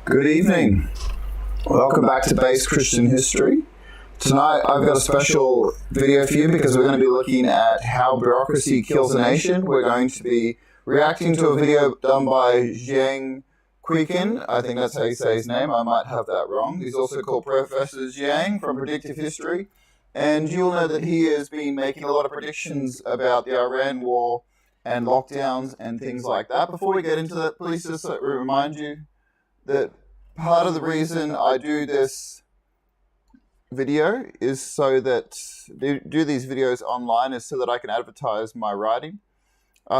Good evening. Welcome back to Base Christian History. Tonight I've got a special video for you because we're going to be looking at how bureaucracy kills a nation. We're going to be reacting to a video done by Jiang Xueqin. I think that's how you say his name. I might have that wrong. He's also called Professor Jiang from Predictive History. And you'll know that he has been making a lot of predictions about the Iran war and lockdowns and things like that. Before we get into that, please just remind you that part of the reason I do this video is so that do these videos online is so that I can advertise my writing.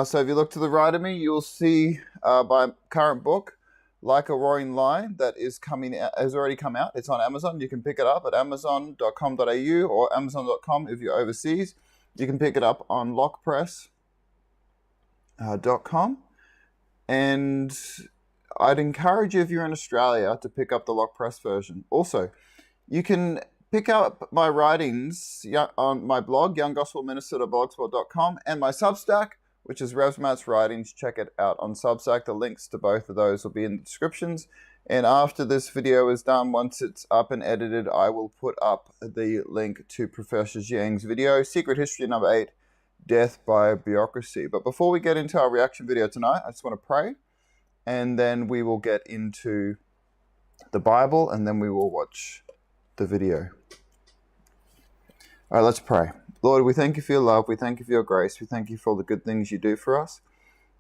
So if you look to the right of me, you'll see my current book, Like a Roaring Lion, that is has already come out. It's on Amazon. You can pick it up at amazon.com.au or amazon.com if you're overseas. You can pick it up on lockpress.com. And I'd encourage you, if you're in Australia, to pick up the Lock Press version. Also, you can pick up my writings on my blog, younggospelminister.blogspot.com, and my Substack, which is Revsmat's Writings. Check it out on Substack. The links to both of those will be in the descriptions. And after this video is done, once it's up and edited, I will put up the link to Professor Jiang's video, Secret History number 8, Death by Bureaucracy. But before we get into our reaction video tonight, I just want to pray. And then we will get into the Bible, and then we will watch the video. All right, let's pray. Lord, we thank you for your love. We thank you for your grace. We thank you for all the good things you do for us.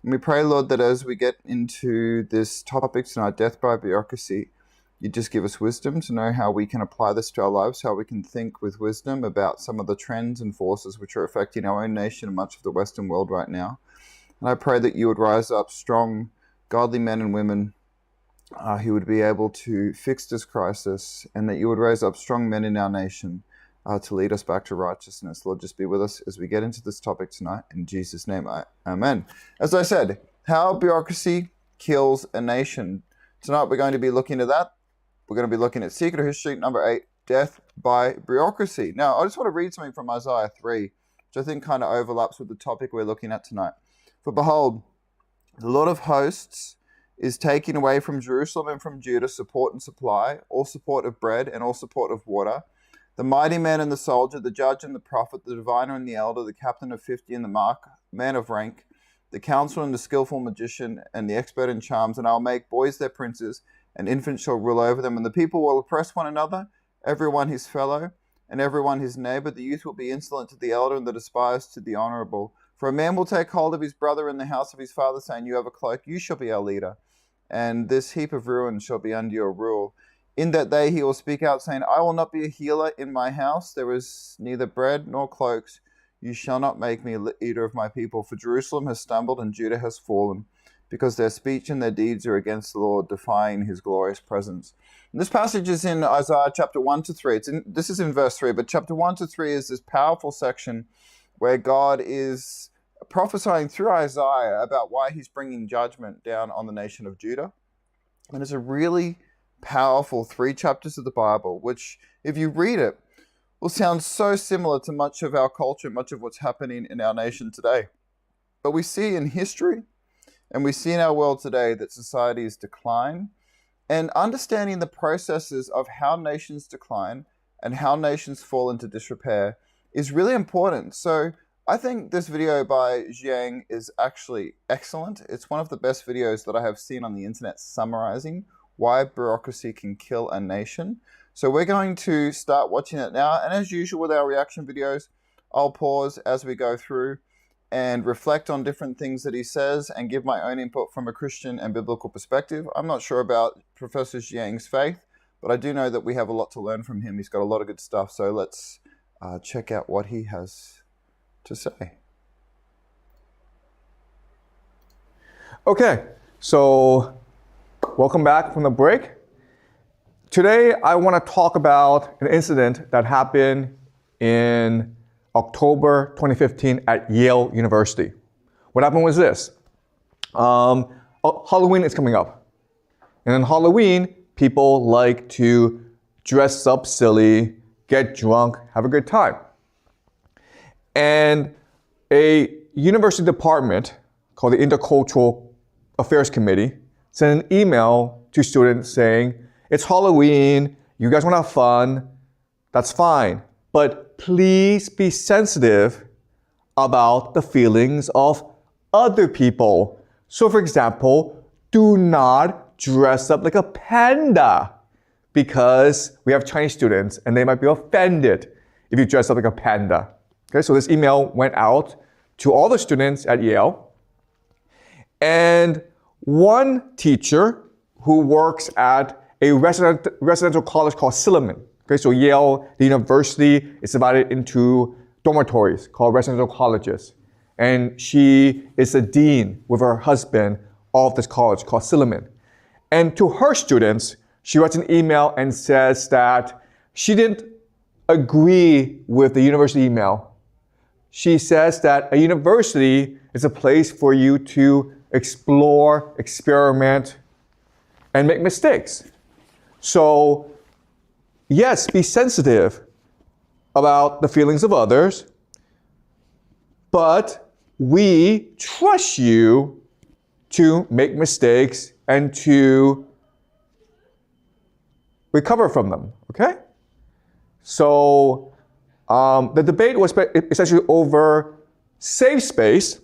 And we pray, Lord, that as we get into this topic tonight, death by bureaucracy, you just give us wisdom to know how we can apply this to our lives, how we can think with wisdom about some of the trends and forces which are affecting our own nation and much of the Western world right now. And I pray that you would rise up strong, godly men and women who would be able to fix this crisis, and that you would raise up strong men in our nation to lead us back to righteousness. Lord, just be with us as we get into this topic tonight. In Jesus' name, amen. As I said, how bureaucracy kills a nation. Tonight we're going to be looking at that. We're going to be looking at Secret History number 8, Death by Bureaucracy. Now, I just want to read something from Isaiah 3, which I think kind of overlaps with the topic we're looking at tonight. For behold, the Lord of hosts is taking away from Jerusalem and from Judah support and supply, all support of bread and all support of water. The mighty man and the soldier, the judge and the prophet, the diviner and the elder, the captain of 50 and the mark, man of rank, the counselor and the skillful magician and the expert in charms. And I'll make boys their princes, and infants shall rule over them. And the people will oppress one another, everyone his fellow, and everyone his neighbor. The youth will be insolent to the elder, and the despised to the honorable. For a man will take hold of his brother in the house of his father, saying, you have a cloak, you shall be our leader. And this heap of ruin shall be under your rule. In that day he will speak out, saying, I will not be a healer in my house. There is neither bread nor cloaks. You shall not make me eater of my people. For Jerusalem has stumbled and Judah has fallen, because their speech and their deeds are against the Lord, defying his glorious presence. And this passage is in Isaiah chapter 1 to 3. This is in verse 3, but chapter 1 to 3 is this powerful section where God is prophesying through Isaiah about why he's bringing judgment down on the nation of Judah. And it's a really powerful 3 chapters of the Bible, which, if you read it, will sound so similar to much of our culture, much of what's happening in our nation today. But we see in history, and we see in our world today, that societies decline. And understanding the processes of how nations decline and how nations fall into disrepair is really important. So I think this video by Jiang is actually excellent. It's one of the best videos that I have seen on the internet summarizing why bureaucracy can kill a nation. So we're going to start watching it now. And as usual with our reaction videos, I'll pause as we go through and reflect on different things that he says and give my own input from a Christian and biblical perspective. I'm not sure about Professor Jiang's faith, but I do know that we have a lot to learn from him. He's got a lot of good stuff. So let's check out what he has to say. Okay, so welcome back from the break. Today I want to talk about an incident that happened in October 2015 at Yale University. What happened was this. Halloween is coming up. And on Halloween, people like to dress up silly, get drunk, have a good time. And a university department called the Intercultural Affairs Committee sent an email to students saying, it's Halloween, you guys want to have fun, that's fine. But please be sensitive about the feelings of other people. So for example, do not dress up like a panda because we have Chinese students and they might be offended if you dress up like a panda. Okay, so this email went out to all the students at Yale. And one teacher who works at a residential college called Silliman. Okay, so Yale, the university, is divided into dormitories called residential colleges. And she is the dean with her husband of this college called Silliman. And to her students, she writes an email and says that she didn't agree with the university email. She says that a university is a place for you to explore, experiment, and make mistakes. So, yes, be sensitive about the feelings of others, but we trust you to make mistakes and to recover from them, okay? So, the debate was essentially over safe space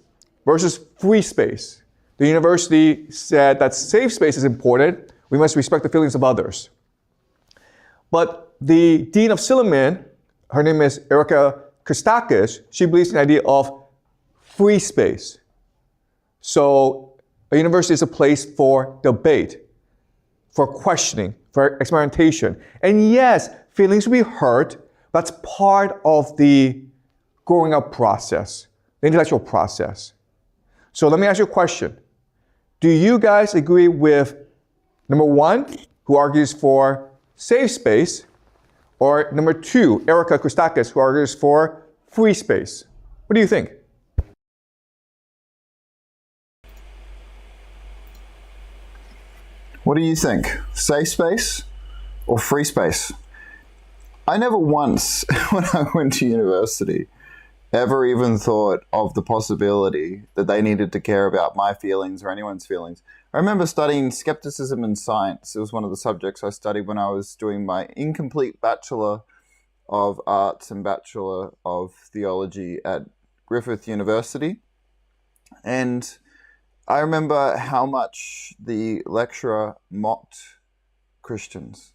versus free space. The university said that safe space is important. We must respect the feelings of others. But the dean of Silliman, her name is Erica Christakis, she believes in the idea of free space. So a university is a place for debate, for questioning, for experimentation. And yes, feelings will be hurt. That's part of the growing up process, the intellectual process. So let me ask you a question. Do you guys agree with number one, who argues for safe space, or number two, Erica Christakis, who argues for free space? What do you think? What do you think? Safe space or free space? I never once, when I went to university, ever even thought of the possibility that they needed to care about my feelings or anyone's feelings. I remember studying skepticism in science. It was one of the subjects I studied when I was doing my incomplete Bachelor of Arts and Bachelor of Theology at Griffith University. And I remember how much the lecturer mocked Christians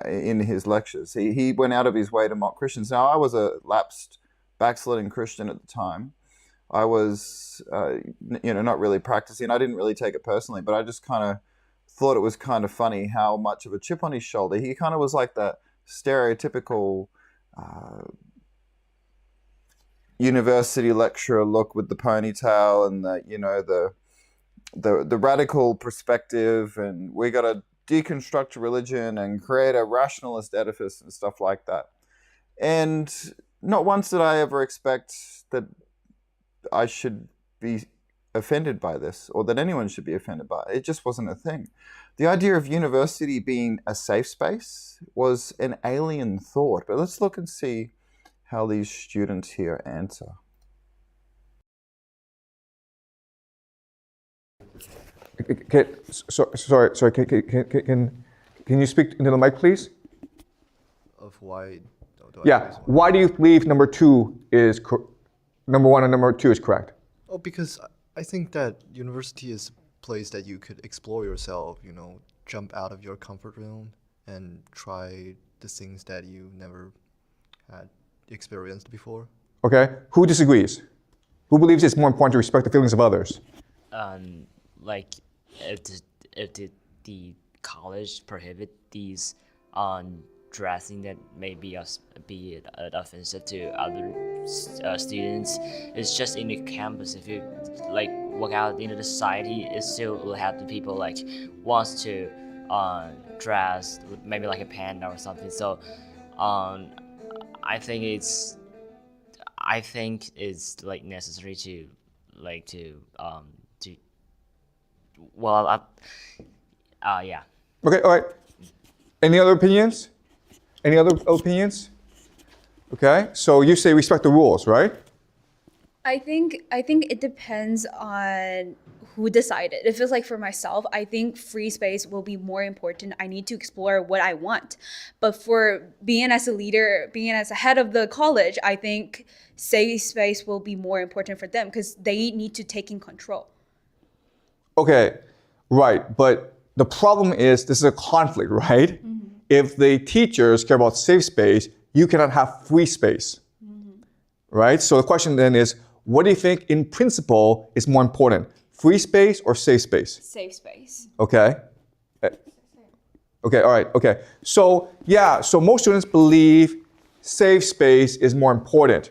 in his lectures. He went out of his way to mock Christians. Now, I was a lapsed, backsliding Christian at the time. I was, not really practicing. I didn't really take it personally, but I just kind of thought it was kind of funny how much of a chip on his shoulder. He kind of was like that stereotypical university lecturer look with the ponytail and the radical perspective, and we got to deconstruct religion and create a rationalist edifice and stuff like that. And not once did I ever expect that I should be offended by this, or that anyone should be offended by it. It just wasn't a thing. The idea of university being a safe space was an alien thought. But let's look and see how these students here answer. Sorry. Can you speak into the mic, please? Of why? Why do you believe number one and number two is correct? Oh, because I think that university is a place that you could explore yourself, jump out of your comfort zone and try the things that you never had experienced before. Okay. Who disagrees? Who believes it's more important to respect the feelings of others? Like if the college prohibit these dressing that may be offensive to other students, it's just in the campus. If you like walk out into the society, it still will have the people like wants to dress maybe like a panda or something. So I think it's like necessary to yeah. Okay, all right. Any other opinions? Okay, so you say respect the rules, right? I think it depends on who decided. It feels like for myself, I think free space will be more important. I need to explore what I want. But for being as a leader, being as a head of the college, I think safe space will be more important for them because they need to take in control. Okay, right. But the problem is this is a conflict, right? If the teachers care about safe space, you cannot have free space, right? So the question then is, what do you think in principle is more important? Free space or safe space? Safe space. Okay. Okay, all right, okay. So yeah, so most students believe safe space is more important.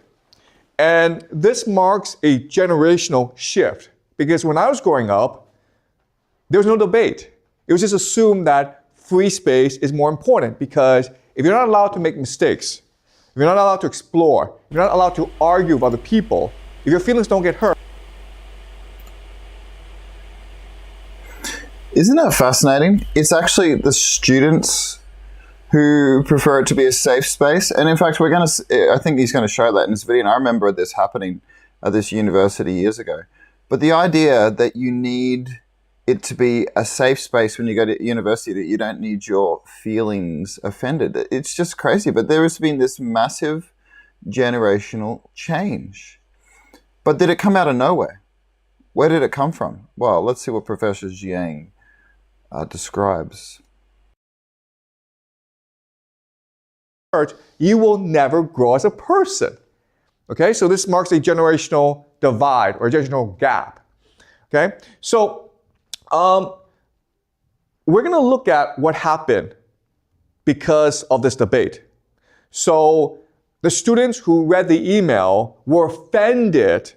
And this marks a generational shift because when I was growing up, there was no debate. It was just assumed that free space is more important because if you're not allowed to make mistakes, if you're not allowed to explore, if you're not allowed to argue with other people, if your feelings don't get hurt. Isn't that fascinating? It's actually the students who prefer it to be a safe space. And in fact, I think he's going to show that in this video. And I remember this happening at this university years ago. But the idea that you need it to be a safe space when you go to university, that you don't need your feelings offended. It's just crazy. But there has been this massive generational change. But did it come out of nowhere? Where did it come from? Well, let's see what Professor Jiang describes. You will never grow as a person. Okay, so this marks a generational divide or a generational gap. Okay, so we're going to look at what happened because of this debate. So the students who read the email were offended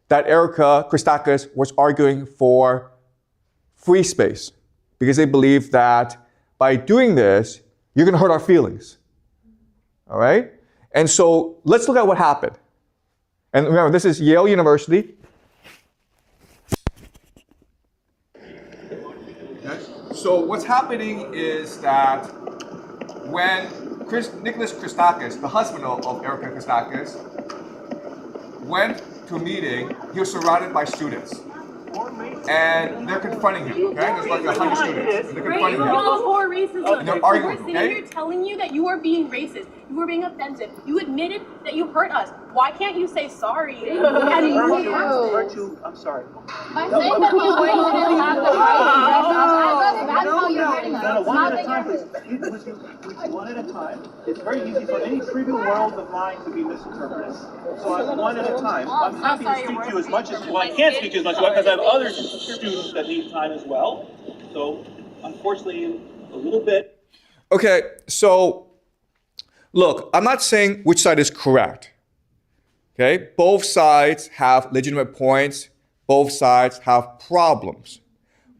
that Erica Christakis was arguing for free space because they believe that by doing this, you're going to hurt our feelings. All right? And so let's look at what happened. And remember, this is Yale University. Okay. So what's happening is that when Nicholas Christakis, the husband of Erica Christakis, went to a meeting, he was surrounded by students. And they're confronting him, okay? There's like 100 students. And they're confronting him. Racism. And they're arguing, We're sitting here telling you that you are being racist. You are being offensive. You admitted that you hurt us. Why can't you say sorry? And I'm sorry. by saying that we wouldn't have the right to dress us, that's how you're hurting us. No, one at a time, please. One at a time. It's very easy for any trivial world of mine to be misinterpreted. So I'm one at a time. I'm happy to speak to you as much as, well, I can't speak to you as much because I have other students that need time as well. So unfortunately, a little bit. Okay, so look, I'm not saying which side is correct. Okay, both sides have legitimate points. Both sides have problems.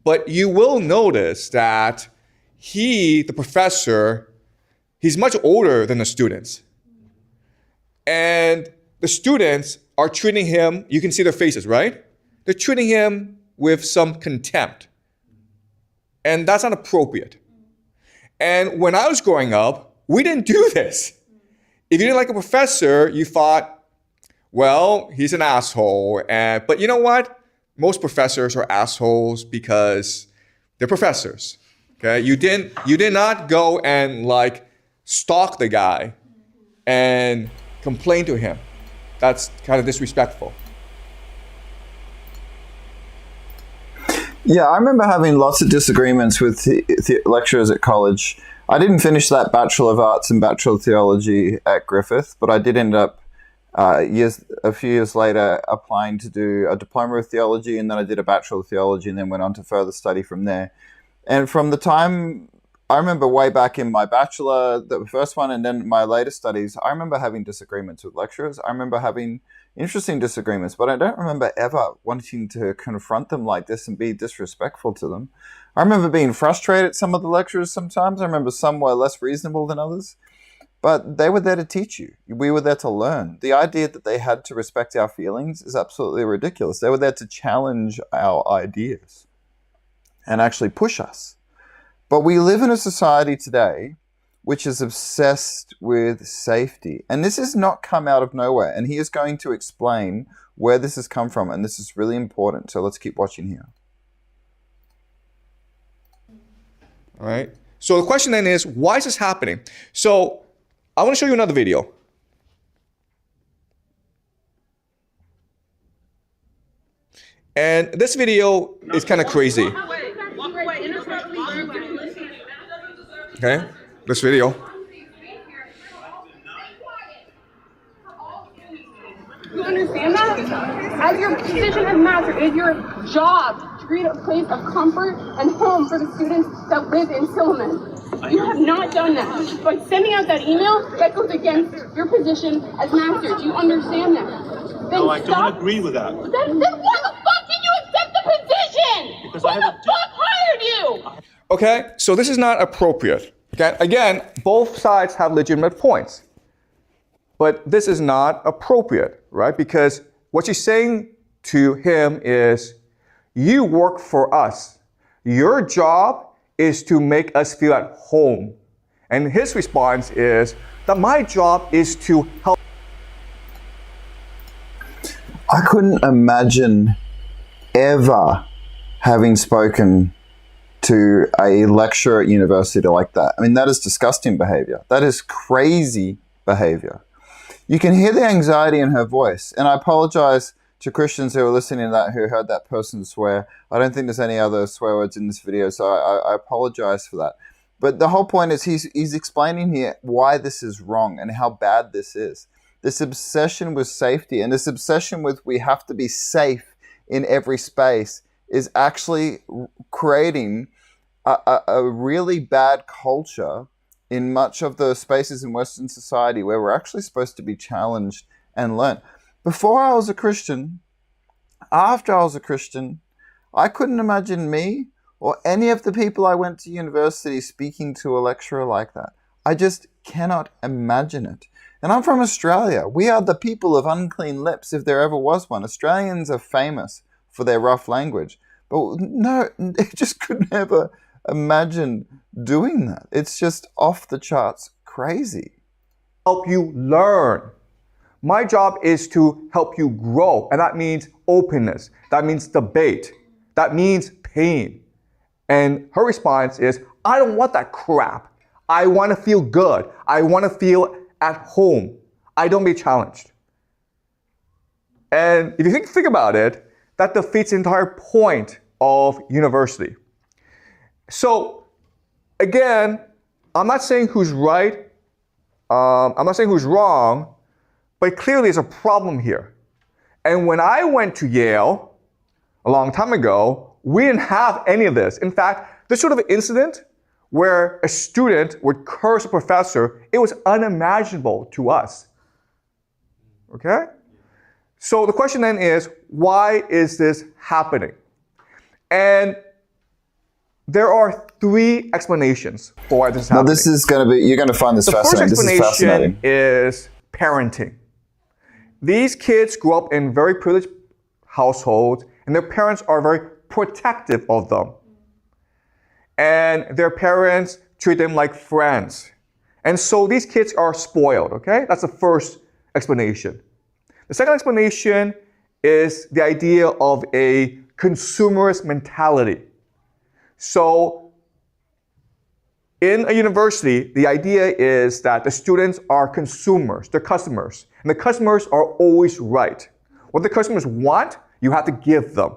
But you will notice that the professor, he's much older than the students. And the students are treating him, you can see their faces, right? They're treating him with some contempt. And that's not appropriate. And when I was growing up, we didn't do this. If you didn't like a professor, you thought, well, he's an asshole. But you know what? Most professors are assholes because they're professors. Okay? You did not go and like stalk the guy and complain to him. That's kind of disrespectful. Yeah, I remember having lots of disagreements with lecturers at college. I didn't finish that Bachelor of Arts and Bachelor of Theology at Griffith, but I did end up a few years later applying to do a Diploma of Theology, and then I did a Bachelor of Theology and then went on to further study from there. And from the time, I remember way back in my Bachelor, the first one, and then my later studies, I remember having disagreements with lecturers. I remember having interesting disagreements, but I don't remember ever wanting to confront them like this and be disrespectful to them. I remember being frustrated at some of the lecturers sometimes. I remember some were less reasonable than others, but they were there to teach you. We were there to learn. The idea that they had to respect our feelings is absolutely ridiculous. They were there to challenge our ideas and actually push us. But we live in a society today which is obsessed with safety. And this has not come out of nowhere. And he is going to explain where this has come from. And this is really important. So let's keep watching here. All right. So the question then is, why is this happening? So I want to show you another video. And this video is kind of crazy. Okay, this video. You understand that? As your position as master, it is your job to create a place of comfort and home for the students that live in Silliman. You have not done that. By sending out that email, that goes against your position as master. Do you understand that? Then No, I don't agree with that. Then why the fuck did you accept the position? Because Who I have the a fuck hired you? Okay, so this is not appropriate. Okay, again, both sides have legitimate points. But this is not appropriate, right? Because what she's saying to him is, you work for us. Your job is to make us feel at home. And his response is that my job is to help. I couldn't imagine ever having spoken to a lecturer at university like that. I mean, that is disgusting behavior. That is crazy behavior. You can hear the anxiety in her voice. And I apologize to Christians who are listening to that, who heard that person swear. I don't think there's any other swear words in this video, so I apologize for that. But the whole point is he's explaining here why this is wrong and how bad this is. This obsession with safety and this obsession with we have to be safe in every space is actually creating a really bad culture in much of the spaces in Western society where we're actually supposed to be challenged and learn. Before I was a Christian, after I was a Christian, I couldn't imagine me or any of the people I went to university speaking to a lecturer like that. I just cannot imagine it. And I'm from Australia. We are the people of unclean lips, if there ever was one. Australians are famous for their rough language. But no, I just could never imagine doing that. It's just off the charts crazy. Help you learn. My job is to help you grow. And that means openness. That means debate. That means pain. And her response is, I don't want that crap. I want to feel good. I want to feel at home. I don't be challenged. And if you think about it, that defeats the entire point of university. So again, I'm not saying who's right. I'm not saying who's wrong, but clearly there's a problem here. And when I went to Yale a long time ago, we didn't have any of this. In fact, this sort of incident where a student would curse a professor, it was unimaginable to us. Okay? So the question then is, why is this happening? And there are three explanations for why this is happening. Now this is going to be, you're going to find this fascinating. The first This is explanation fascinating. is parenting. These kids grew up in very privileged households, and their parents are very protective of them. And their parents treat them like friends. And so these kids are spoiled, okay? That's the first explanation. The second explanation is the idea of a consumerist mentality. So in a university, the idea is that the students are consumers, they're customers, and the customers are always right. What the customers want, you have to give them.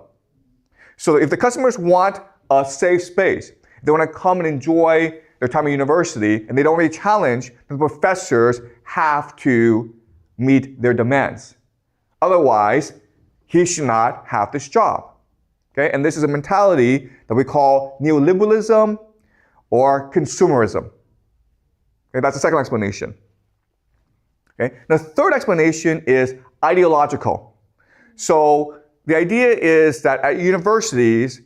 So if the customers want a safe space, they want to come and enjoy their time at university, and they don't really challenge, the professors have to meet their demands. Otherwise, he should not have this job. Okay? And this is a mentality that we call neoliberalism or consumerism. Okay? That's the second explanation. Okay? The third explanation is ideological. So the idea is that at universities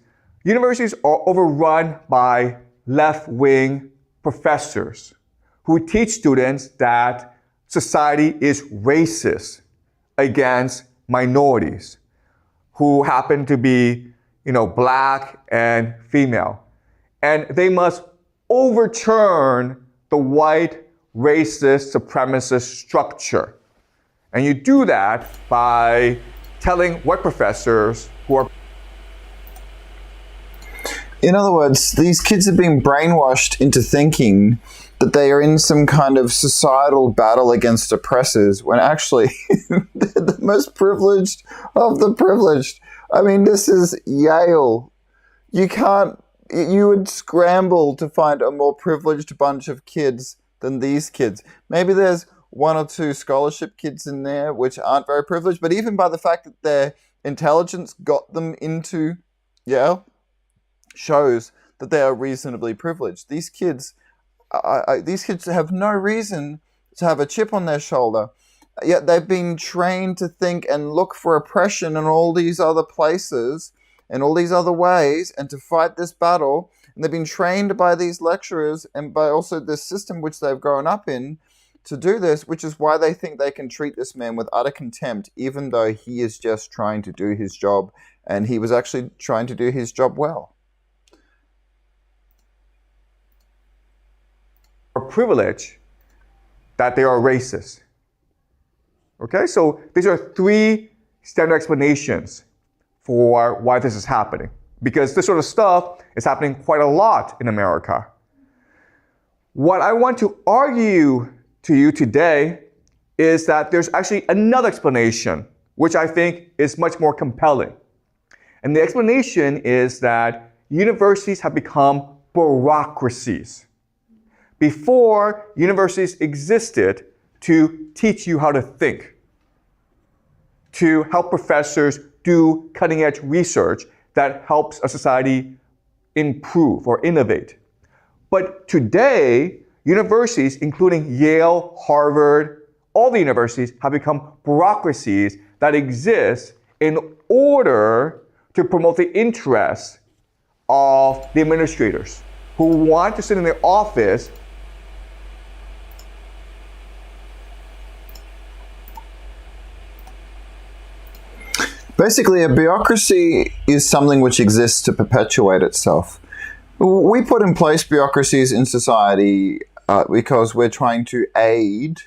are overrun by left-wing professors who teach students that society is racist against minorities who happen to be, black and female. And they must overturn the white racist supremacist structure. And you do that by telling white professors who are... In other words, these kids have been brainwashed into thinking that they are in some kind of societal battle against oppressors when actually they're the most privileged of the privileged. I mean, this is Yale. You would scramble to find a more privileged bunch of kids than these kids. Maybe there's one or two scholarship kids in there which aren't very privileged, but even by the fact that their intelligence got them into Yale shows that they are reasonably privileged. These kids have no reason to have a chip on their shoulder, yet they've been trained to think and look for oppression in all these other places, in all these other ways, and to fight this battle. And they've been trained by these lecturers and by also this system which they've grown up in to do this, which is why they think they can treat this man with utter contempt, even though he is just trying to do his job, and he was actually trying to do his job well. Privilege that they are racist. Okay, so these are three standard explanations for why this is happening, because this sort of stuff is happening quite a lot in America. What I want to argue to you today is that there's actually another explanation, which I think is much more compelling. And the explanation is that universities have become bureaucracies. Before, universities existed to teach you how to think, to help professors do cutting-edge research that helps a society improve or innovate. But today, universities, including Yale, Harvard, all the universities have become bureaucracies that exist in order to promote the interests of the administrators who want to sit in their office Basically, a bureaucracy is something which exists to perpetuate itself. We put in place bureaucracies in society because we're trying to aid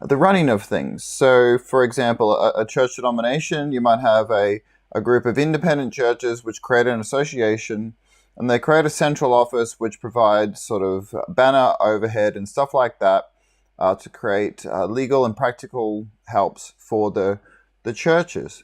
the running of things. So, for example, a church denomination, you might have a group of independent churches which create an association, and they create a central office which provides sort of banner overhead and stuff like that to create legal and practical helps for the churches.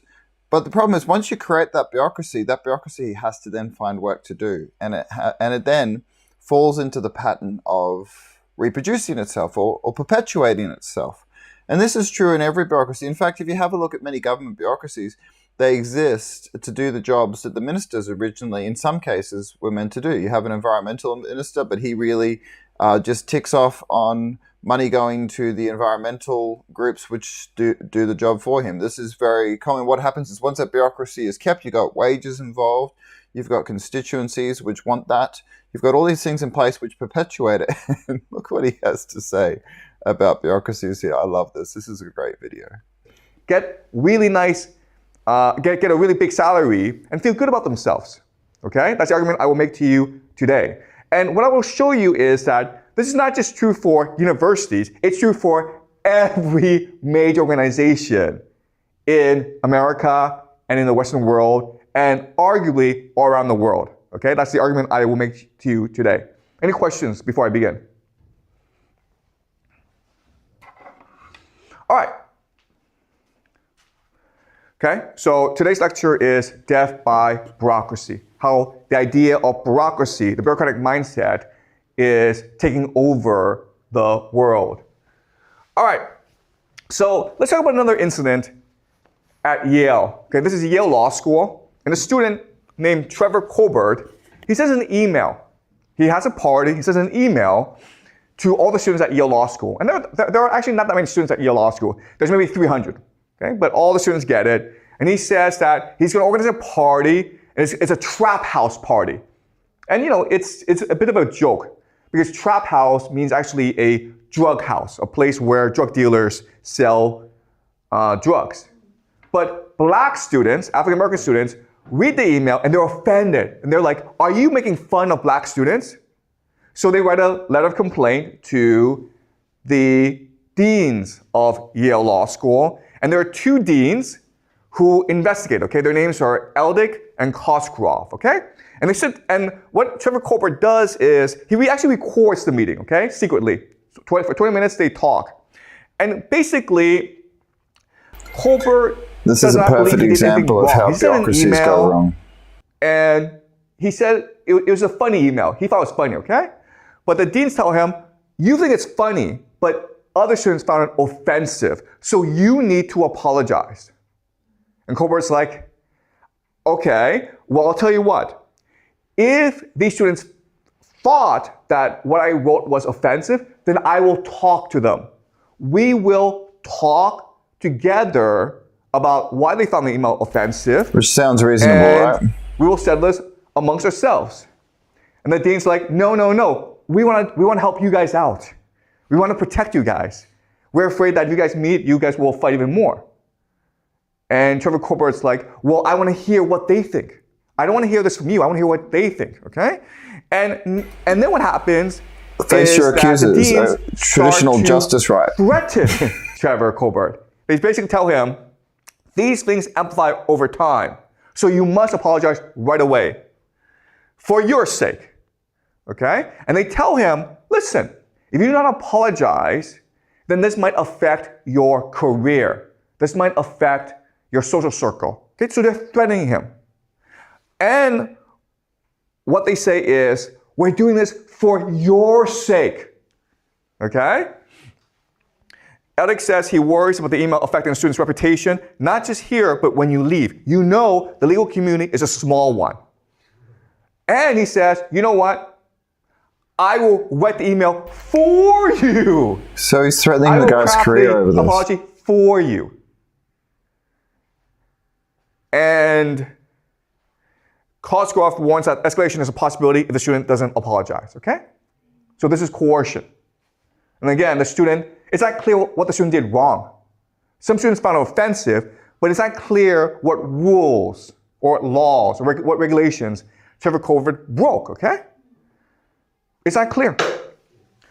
But the problem is, once you create that bureaucracy has to then find work to do, and it then falls into the pattern of reproducing itself or perpetuating itself. And this is true in every bureaucracy. In fact, if you have a look at many government bureaucracies, they exist to do the jobs that the ministers originally, in some cases, were meant to do. You have an environmental minister, but he really just ticks off on money going to the environmental groups which do the job for him. This is very common. What happens is once that bureaucracy is kept, you've got wages involved, you've got constituencies which want that, you've got all these things in place which perpetuate it. And look what he has to say about bureaucracies here. I love this. This is a great video. Get really nice, get a really big salary and feel good about themselves. Okay? That's the argument I will make to you today. And what I will show you is that this is not just true for universities, it's true for every major organization in America and in the Western world, and arguably all around the world. Okay, that's the argument I will make to you today. Any questions before I begin? All right. Okay, so today's lecture is Death by Bureaucracy, how the idea of bureaucracy, the bureaucratic mindset, is taking over the world. All right, so let's talk about another incident at Yale. Okay, this is Yale Law School, and a student named Trevor Colbert, he sends an email. He has a party, he sends an email to all the students at Yale Law School. And there are actually not that many students at Yale Law School. There's maybe 300, okay? But all the students get it. And he says that he's gonna organize a party, and it's a trap house party. And you know, it's a bit of a joke, because trap house means actually a drug house, a place where drug dealers sell drugs. But black students, African American students, read the email and they're offended. And they're like, are you making fun of black students? So they write a letter of complaint to the deans of Yale Law School. And there are two deans who investigate, okay? Their names are Eldick and Cosgrove, okay? And they sit, and what Trevor Colbert does is he actually records the meeting, okay, secretly. So for 20 minutes they talk, and basically Colbert. This is a perfect example of how bureaucracies go wrong. And he said it was a funny email. He thought it was funny, okay? But the deans tell him, you think it's funny, but other students found it offensive, so you need to apologize. And Colbert's like, okay, well, I'll tell you what. If these students thought that what I wrote was offensive, then I will talk to them. We will talk together about why they found the email offensive. Which sounds reasonable, right? We will settle this amongst ourselves. And the dean's like, no. We want to help you guys out. We want to protect you guys. We're afraid that if you guys meet, you guys will fight even more. And Trevor Colbert's like, well, I want to hear what they think. I don't want to hear this from you. I want to hear what they think, okay? And then what happens Face is your that the accusers, deans traditional start to justice right. threaten Trevor Colbert. They basically tell him, these things amplify over time, so you must apologize right away for your sake, okay? And they tell him, listen, if you do not apologize, then this might affect your career. This might affect your social circle, okay? So they're threatening him. And what they say is, we're doing this for your sake, okay? Eric says he worries about the email affecting a student's reputation, not just here, but when you leave. You know the legal community is a small one. And he says, you know what? I will write the email for you. So he's threatening the guy's career over this. Apology for you. And Cosgrove warns that escalation is a possibility if the student doesn't apologize, okay? So this is coercion. And again, the student, it's not clear what the student did wrong. Some students found it offensive, but it's not clear what rules or laws or what regulations Trevor Colbert broke, okay? It's not clear.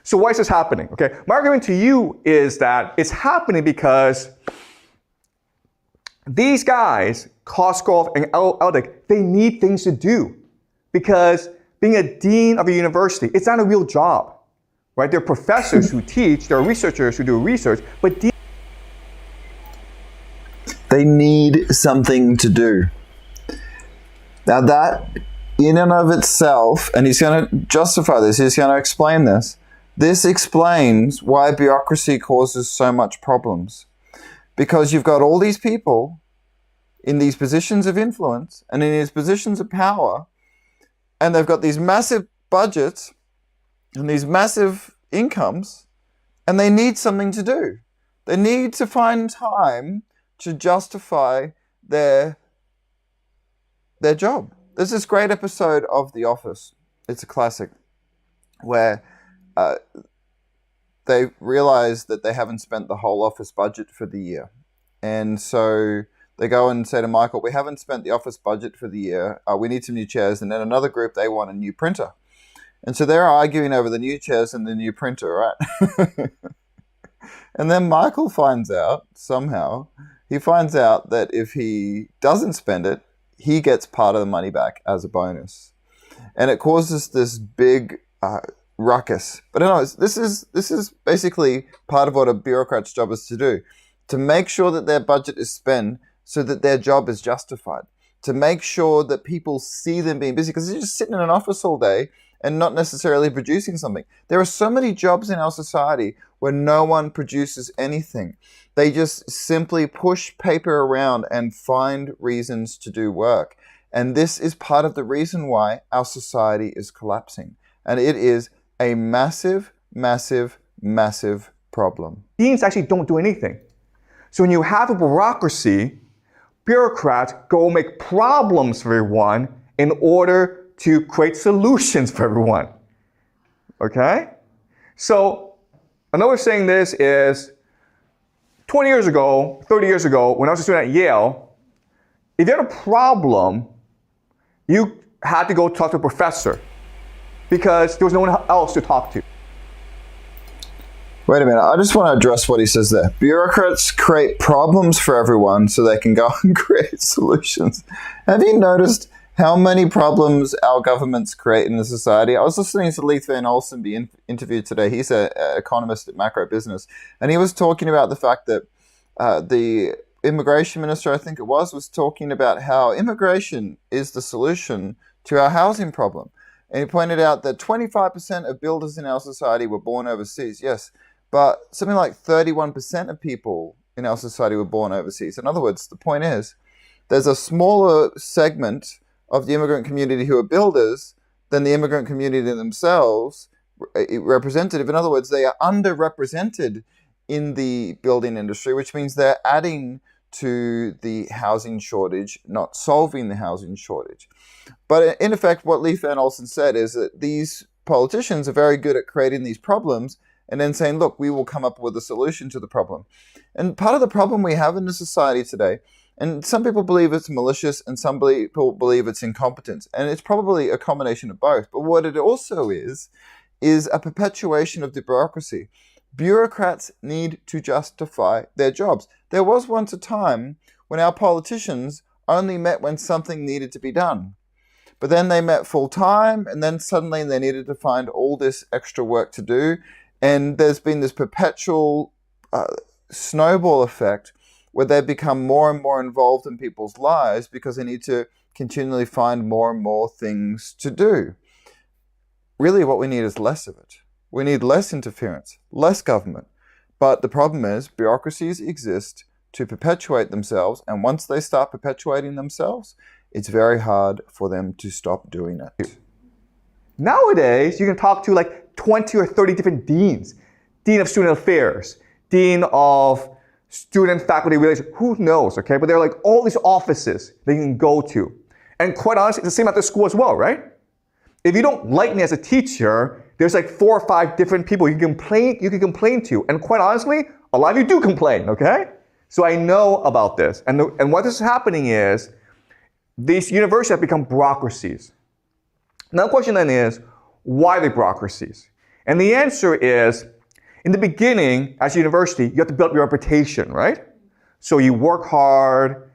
So why is this happening, okay? My argument to you is that it's happening because these guys, Cosgrove and Eldick, they need things to do. Because being a dean of a university, it's not a real job. Right? There are professors who teach, there are researchers who do research, but they need something to do. Now that, in and of itself, and he's going to justify this, he's going to explain this, this explains why bureaucracy causes so much problems. Because you've got all these people in these positions of influence and in these positions of power, and they've got these massive budgets and these massive incomes, and they need something to do. They need to find time to justify their job. There's this great episode of The Office. It's a classic where they realize that they haven't spent the whole office budget for the year. And so they go and say to Michael, we haven't spent the office budget for the year. We need some new chairs. And then another group, they want a new printer. And so they're arguing over the new chairs and the new printer, right? And then Michael finds out, somehow, he finds out that if he doesn't spend it, he gets part of the money back as a bonus. And it causes this big ruckus. But anyways, this is basically part of what a bureaucrat's job is to do. To make sure that their budget is spent so that their job is justified. To make sure that people see them being busy. Because they're just sitting in an office all day and not necessarily producing something. There are so many jobs in our society where no one produces anything. They just simply push paper around and find reasons to do work. And this is part of the reason why our society is collapsing. And it is a massive, massive, massive problem. Deans actually don't do anything. So when you have a bureaucracy, bureaucrats go make problems for everyone in order to create solutions for everyone. Okay? So another saying this is 20 years ago, 30 years ago, when I was a student at Yale, if you had a problem, you had to go talk to a professor because there was no one else to talk to. Wait a minute, I just want to address what he says there. Bureaucrats create problems for everyone so they can go and create solutions. Have you noticed how many problems our governments create in the society. I was listening to Leith Van Olsen be interviewed today. He's an economist at Macro Business, and he was talking about the fact that the immigration minister, I think it was talking about how immigration is the solution to our housing problem. And he pointed out that 25% of builders in our society were born overseas. Yes, but something like 31% of people in our society were born overseas. In other words, the point is, there's a smaller segment of the immigrant community who are builders than the immigrant community themselves representative. In other words, they are underrepresented in the building industry, which means they're adding to the housing shortage, not solving the housing shortage. But in effect, what Leith Van Olsen said is that these politicians are very good at creating these problems and then saying, look, we will come up with a solution to the problem. And part of the problem we have in the society today, and some people believe it's malicious and some people believe it's incompetence, and it's probably a combination of both. But what it also is a perpetuation of the bureaucracy. Bureaucrats need to justify their jobs. There was once a time when our politicians only met when something needed to be done. But then they met full time, and then suddenly they needed to find all this extra work to do. And there's been this perpetual snowball effect where they become more and more involved in people's lives because they need to continually find more and more things to do. Really, what we need is less of it. We need less interference, less government. But the problem is bureaucracies exist to perpetuate themselves, and once they start perpetuating themselves, it's very hard for them to stop doing it. Nowadays, you can talk to like 20 or 30 different deans. Dean of Student Affairs, Dean of Student Faculty Relations, who knows, okay? But there are like all these offices that you can go to. And quite honestly, it's the same at the school as well, right? If you don't like me as a teacher, there's like 4 or 5 different people you can complain to. And quite honestly, a lot of you do complain, okay? So I know about this. And what is happening is these universities have become bureaucracies. Now the question then is, why are they bureaucracies? And the answer is, in the beginning, as a university, you have to build your reputation, right? So you work hard,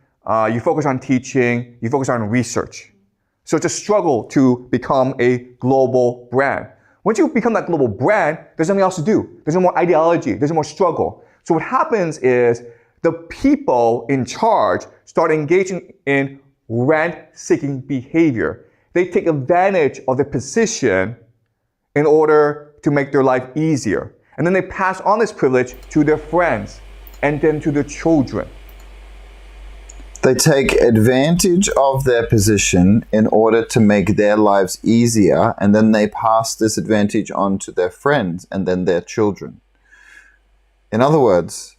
you focus on teaching, you focus on research. So it's a struggle to become a global brand. Once you become that global brand, there's something else to do. There's no more ideology, there's no more struggle. So what happens is the people in charge start engaging in rent-seeking behavior. They take advantage of their position in order to make their life easier. And then they pass on this privilege to their friends and then to their children. They take advantage of their position in order to make their lives easier, and then they pass this advantage on to their friends and then their children. In other words,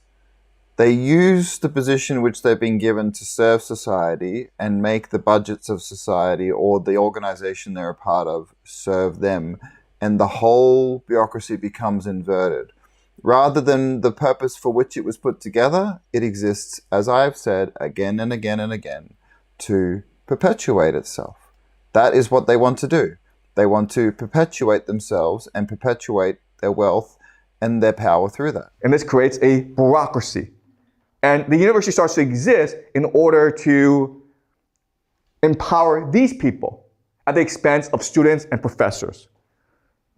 they use the position which they've been given to serve society and make the budgets of society or the organization they're a part of serve them, and the whole bureaucracy becomes inverted. Rather than the purpose for which it was put together, it exists, as I have said again and again and again, to perpetuate itself. That is what they want to do. They want to perpetuate themselves and perpetuate their wealth and their power through that. And this creates a bureaucracy. And the university starts to exist in order to empower these people at the expense of students and professors.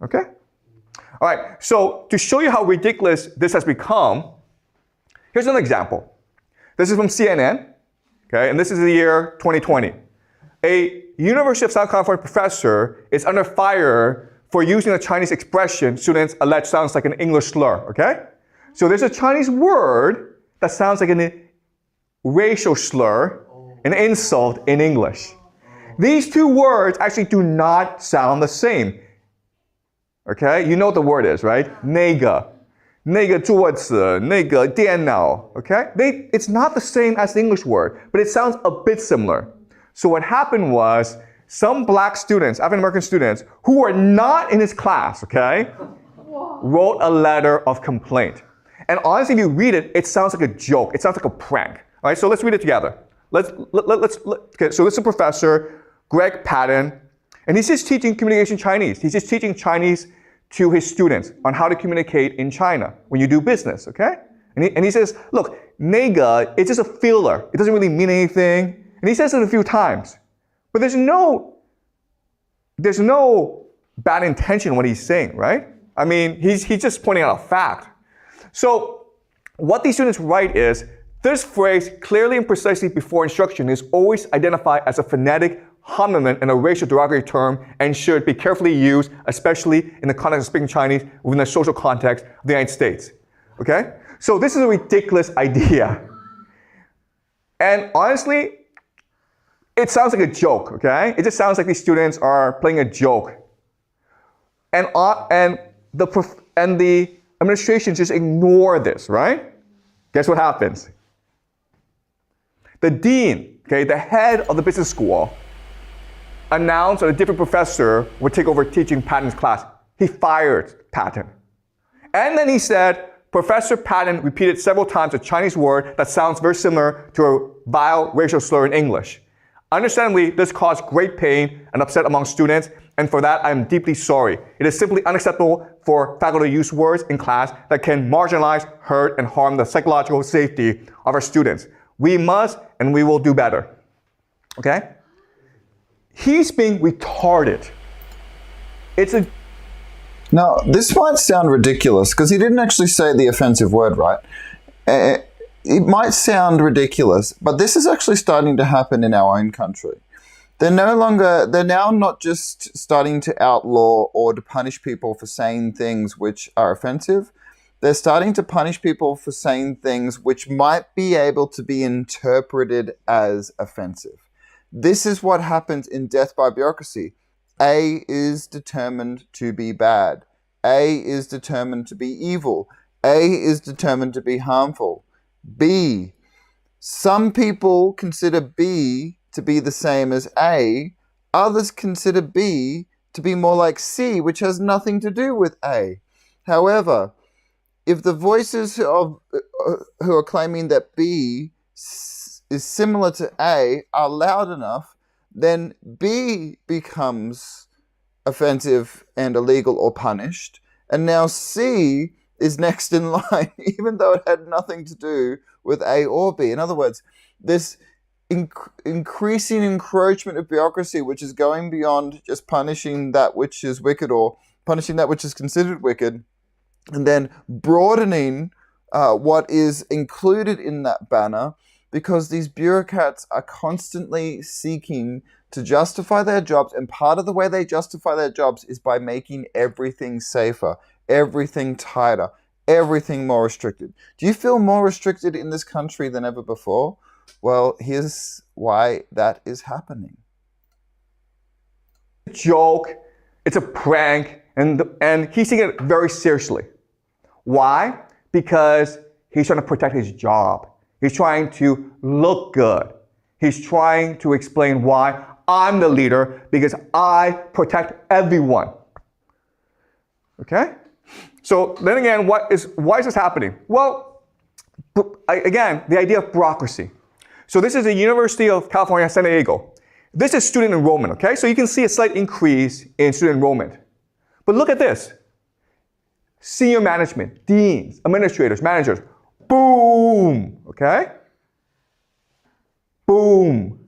Okay? All right, so to show you how ridiculous this has become, here's an example. This is from CNN, okay, and this is the year 2020. A University of South California professor is under fire for using a Chinese expression students allege sounds like an English slur, okay? So there's a Chinese word that sounds like a racial slur, an insult in English. These two words actually do not sound the same. Okay, you know what the word is, right? 那个桌子,那个电脑, okay? It's not the same as the English word, but it sounds a bit similar. So what happened was some black students, African American students, who were not in his class, okay, wrote a letter of complaint. And honestly, if you read it, it sounds like a joke. It sounds like a prank. All right, so let's read it together. Okay, so this is Professor Greg Patton, and he's just teaching communication Chinese. He's just teaching Chinese to his students on how to communicate in China when you do business, okay? And he says, look, 那个, it's just a filler. It doesn't really mean anything. And he says it a few times. But there's no bad intention in what he's saying, right? I mean, he's just pointing out a fact. So what these students write is, this phrase, clearly and precisely before instruction, is always identified as a phonetic homonym in a racial derogatory term and should be carefully used, especially in the context of speaking Chinese within the social context of the United States. Okay? So this is a ridiculous idea. And honestly, it sounds like a joke, okay? It just sounds like these students are playing a joke. And the administration just ignore this, right? Guess what happens? The dean, okay, the head of the business school, announced that a different professor would take over teaching Patton's class. He fired Patton. And then he said, Professor Patton repeated several times a Chinese word that sounds very similar to a vile racial slur in English. Understandably, this caused great pain and upset among students, and for that I am deeply sorry. It is simply unacceptable for faculty to use words in class that can marginalize, hurt, and harm the psychological safety of our students. We must and we will do better. Okay? He's being retarded. Now, this might sound ridiculous because he didn't actually say the offensive word, right? It might sound ridiculous, but this is actually starting to happen in our own country. They're now not just starting to outlaw or to punish people for saying things which are offensive. They're starting to punish people for saying things which might be able to be interpreted as offensive. This is what happens in death by bureaucracy. A is determined to be bad. A is determined to be evil. A is determined to be harmful. B. Some people consider B to be the same as A. Others consider B to be more like C, which has nothing to do with A. However, if the voices who are claiming that B is similar to A are loud enough, then B becomes offensive and illegal or punished. And now C is next in line, even though it had nothing to do with A or B. In other words, this increasing encroachment of bureaucracy, which is going beyond just punishing that which is wicked or punishing that which is considered wicked, and then broadening what is included in that banner, because these bureaucrats are constantly seeking to justify their jobs, and part of the way they justify their jobs is by making everything safer, everything tighter, everything more restricted. Do you feel more restricted in this country than ever before? Well, here's why that is happening. It's a joke, it's a prank, and he's taking it very seriously. Why? Because he's trying to protect his job. He's trying to look good. He's trying to explain why I'm the leader, because I protect everyone. Okay? So then again, why is this happening? Well, again, the idea of bureaucracy. So this is the University of California, San Diego. This is student enrollment, okay? So you can see a slight increase in student enrollment. But look at this. Senior management, deans, administrators, managers, boom, okay? Boom.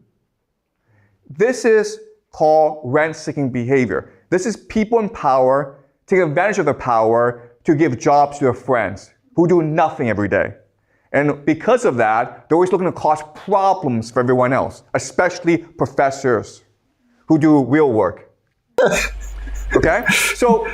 This is called rent-seeking behavior. This is people in power taking advantage of their power to give jobs to their friends who do nothing every day. And because of that, they're always looking to cause problems for everyone else, especially professors who do real work. Okay? So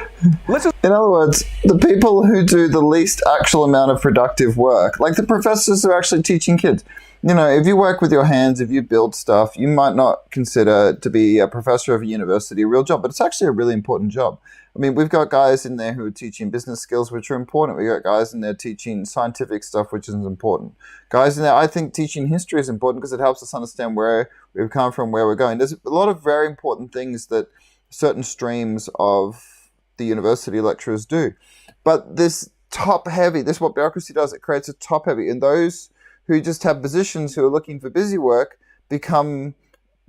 let's just... In other words, the people who do the least actual amount of productive work, like the professors who are actually teaching kids. You know, if you work with your hands, if you build stuff, you might not consider to be a professor of a university a real job, but it's actually a really important job. I mean, we've got guys in there who are teaching business skills, which are important. We've got guys in there teaching scientific stuff, which is important. Guys in there, I think teaching history is important because it helps us understand where we've come from, where we're going. There's a lot of very important things that certain streams of the university lecturers do. But this top-heavy, this is what bureaucracy does. It creates a top-heavy. And those who just have positions who are looking for busy work become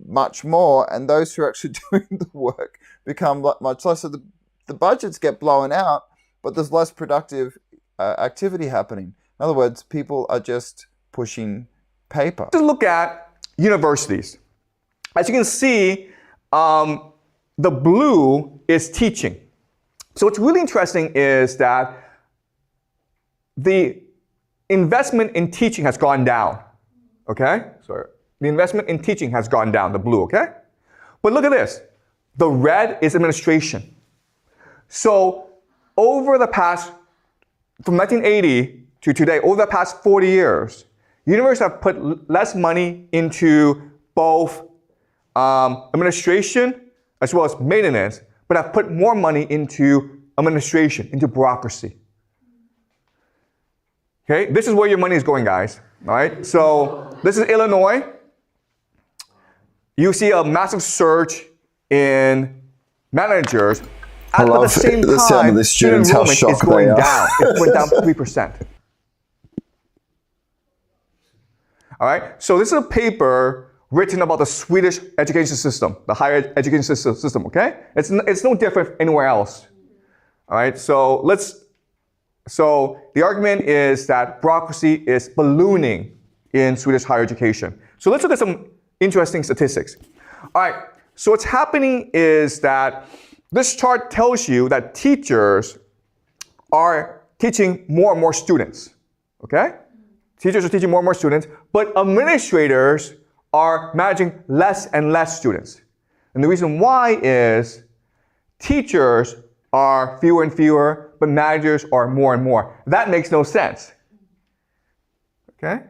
much more, and those who are actually doing the work become much less. So the budgets get blown out, but there's less productive activity happening. In other words, people are just pushing paper. Let's look at universities. as you can see, the blue is teaching. So what's really interesting is that the investment in teaching has gone down, okay? So the investment in teaching has gone down, the blue, okay? But look at this. The red is administration. So over the past, from 1980 to today, over the past 40 years, universities have put less money into both administration as well as maintenance, but have put more money into administration, into bureaucracy. Okay, this is where your money is going, guys. All right, so this is Illinois. You see a massive surge in managers. At the same time, the students, student enrollment is going down. It went down 3%. All right, so this is a paper written about the Swedish education system, the higher education system, okay? It's no different anywhere else. All right, so the argument is that bureaucracy is ballooning in Swedish higher education. So let's look at some interesting statistics. All right, so what's happening is that this chart tells you that teachers are teaching more and more students, okay? Teachers are teaching more and more students, but administrators are managing less and less students. And the reason why is teachers are fewer and fewer, but managers are more and more. That makes no sense. Okay?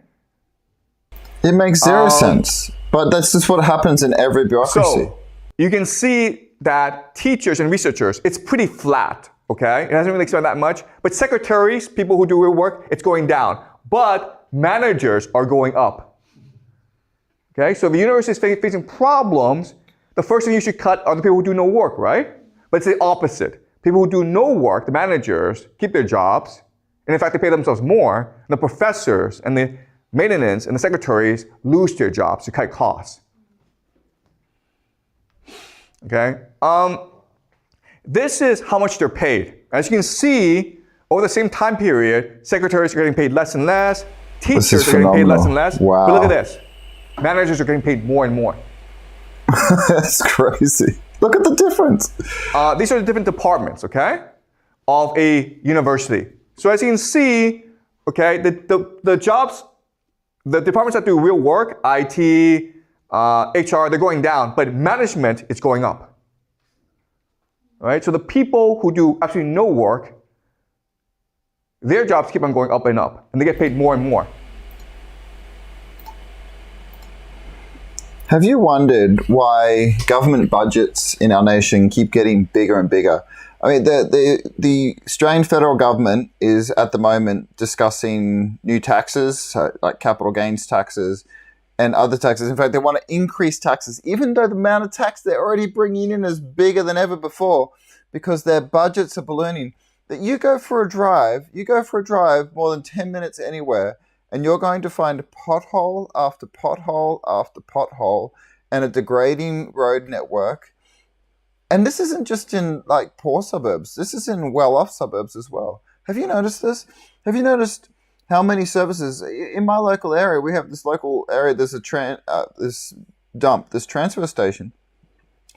It makes zero sense. But that's just what happens in every bureaucracy. So you can see that teachers and researchers, it's pretty flat. Okay? It hasn't really expanded that much. But secretaries, people who do real work, it's going down. But managers are going up. Okay, so if the university is facing problems, the first thing you should cut are the people who do no work, right? But it's the opposite. People who do no work, the managers, keep their jobs, and in fact, they pay themselves more. And the professors and the maintenance and the secretaries lose their jobs to cut costs. Okay, this is how much they're paid. As you can see, over the same time period, secretaries are getting paid less and less, teachers are getting paid less and less. Wow. But look at this. Managers are getting paid more and more. That's crazy. Look at the difference. These are the different departments, okay, of a university. So as you can see, okay, the jobs, the departments that do real work, IT, HR, they're going down, but management is going up. All right, so the people who do absolutely no work, their jobs keep on going up, and they get paid more and more. Have you wondered why government budgets in our nation keep getting bigger and bigger? I mean, the Australian federal government is at the moment discussing new taxes, so like capital gains taxes and other taxes. In fact, they want to increase taxes, even though the amount of tax they're already bringing in is bigger than ever before, because their budgets are ballooning. That you go for a drive more than 10 minutes anywhere, and you're going to find pothole after pothole after pothole and a degrading road network. And this isn't just in like poor suburbs. This is in well-off suburbs as well. Have you noticed this? Have you noticed how many services in my local area? We have this local area. There's a this transfer station,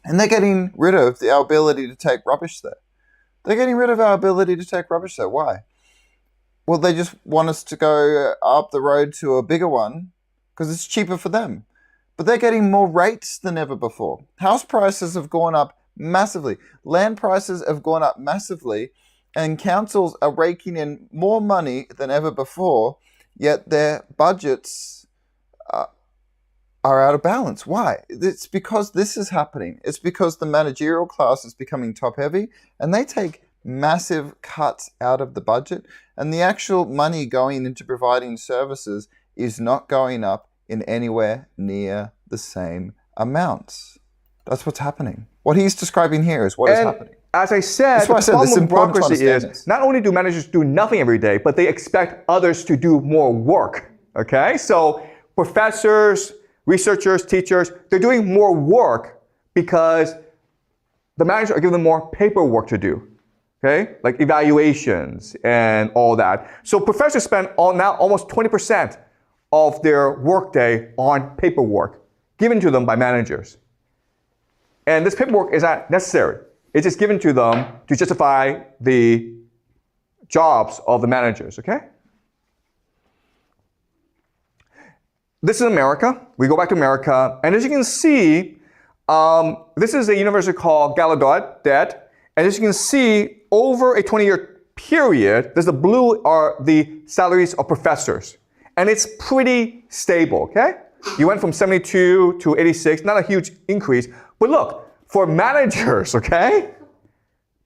and they're getting rid of our ability to take rubbish there. They're getting rid of our ability to take rubbish there. Why? Well, they just want us to go up the road to a bigger one because it's cheaper for them. But they're getting more rates than ever before. House prices have gone up massively. Land prices have gone up massively. And councils are raking in more money than ever before, yet their budgets are out of balance. Why? It's because this is happening. It's because the managerial class is becoming top-heavy, and they take massive cuts out of the budget, and the actual money going into providing services is not going up in anywhere near the same amounts. That's what's happening. What he's describing here is what is happening. As I said, the problem with bureaucracy is not only do managers do nothing every day, but they expect others to do more work. Okay? So professors, researchers, teachers, they're doing more work because the managers are giving them more paperwork to do. Okay? Like evaluations and all that. So professors spend now almost 20% of their workday on paperwork. given to them by managers. And this paperwork is not necessary. It's just given to them to justify the jobs of the managers, okay? This is America. We go back to America. And as you can see, this is a university called Gallaudet. And as you can see, over a 20-year period, the blue are the salaries of professors. And it's pretty stable, okay? You went from 72 to 86, not a huge increase. But look, for managers, okay?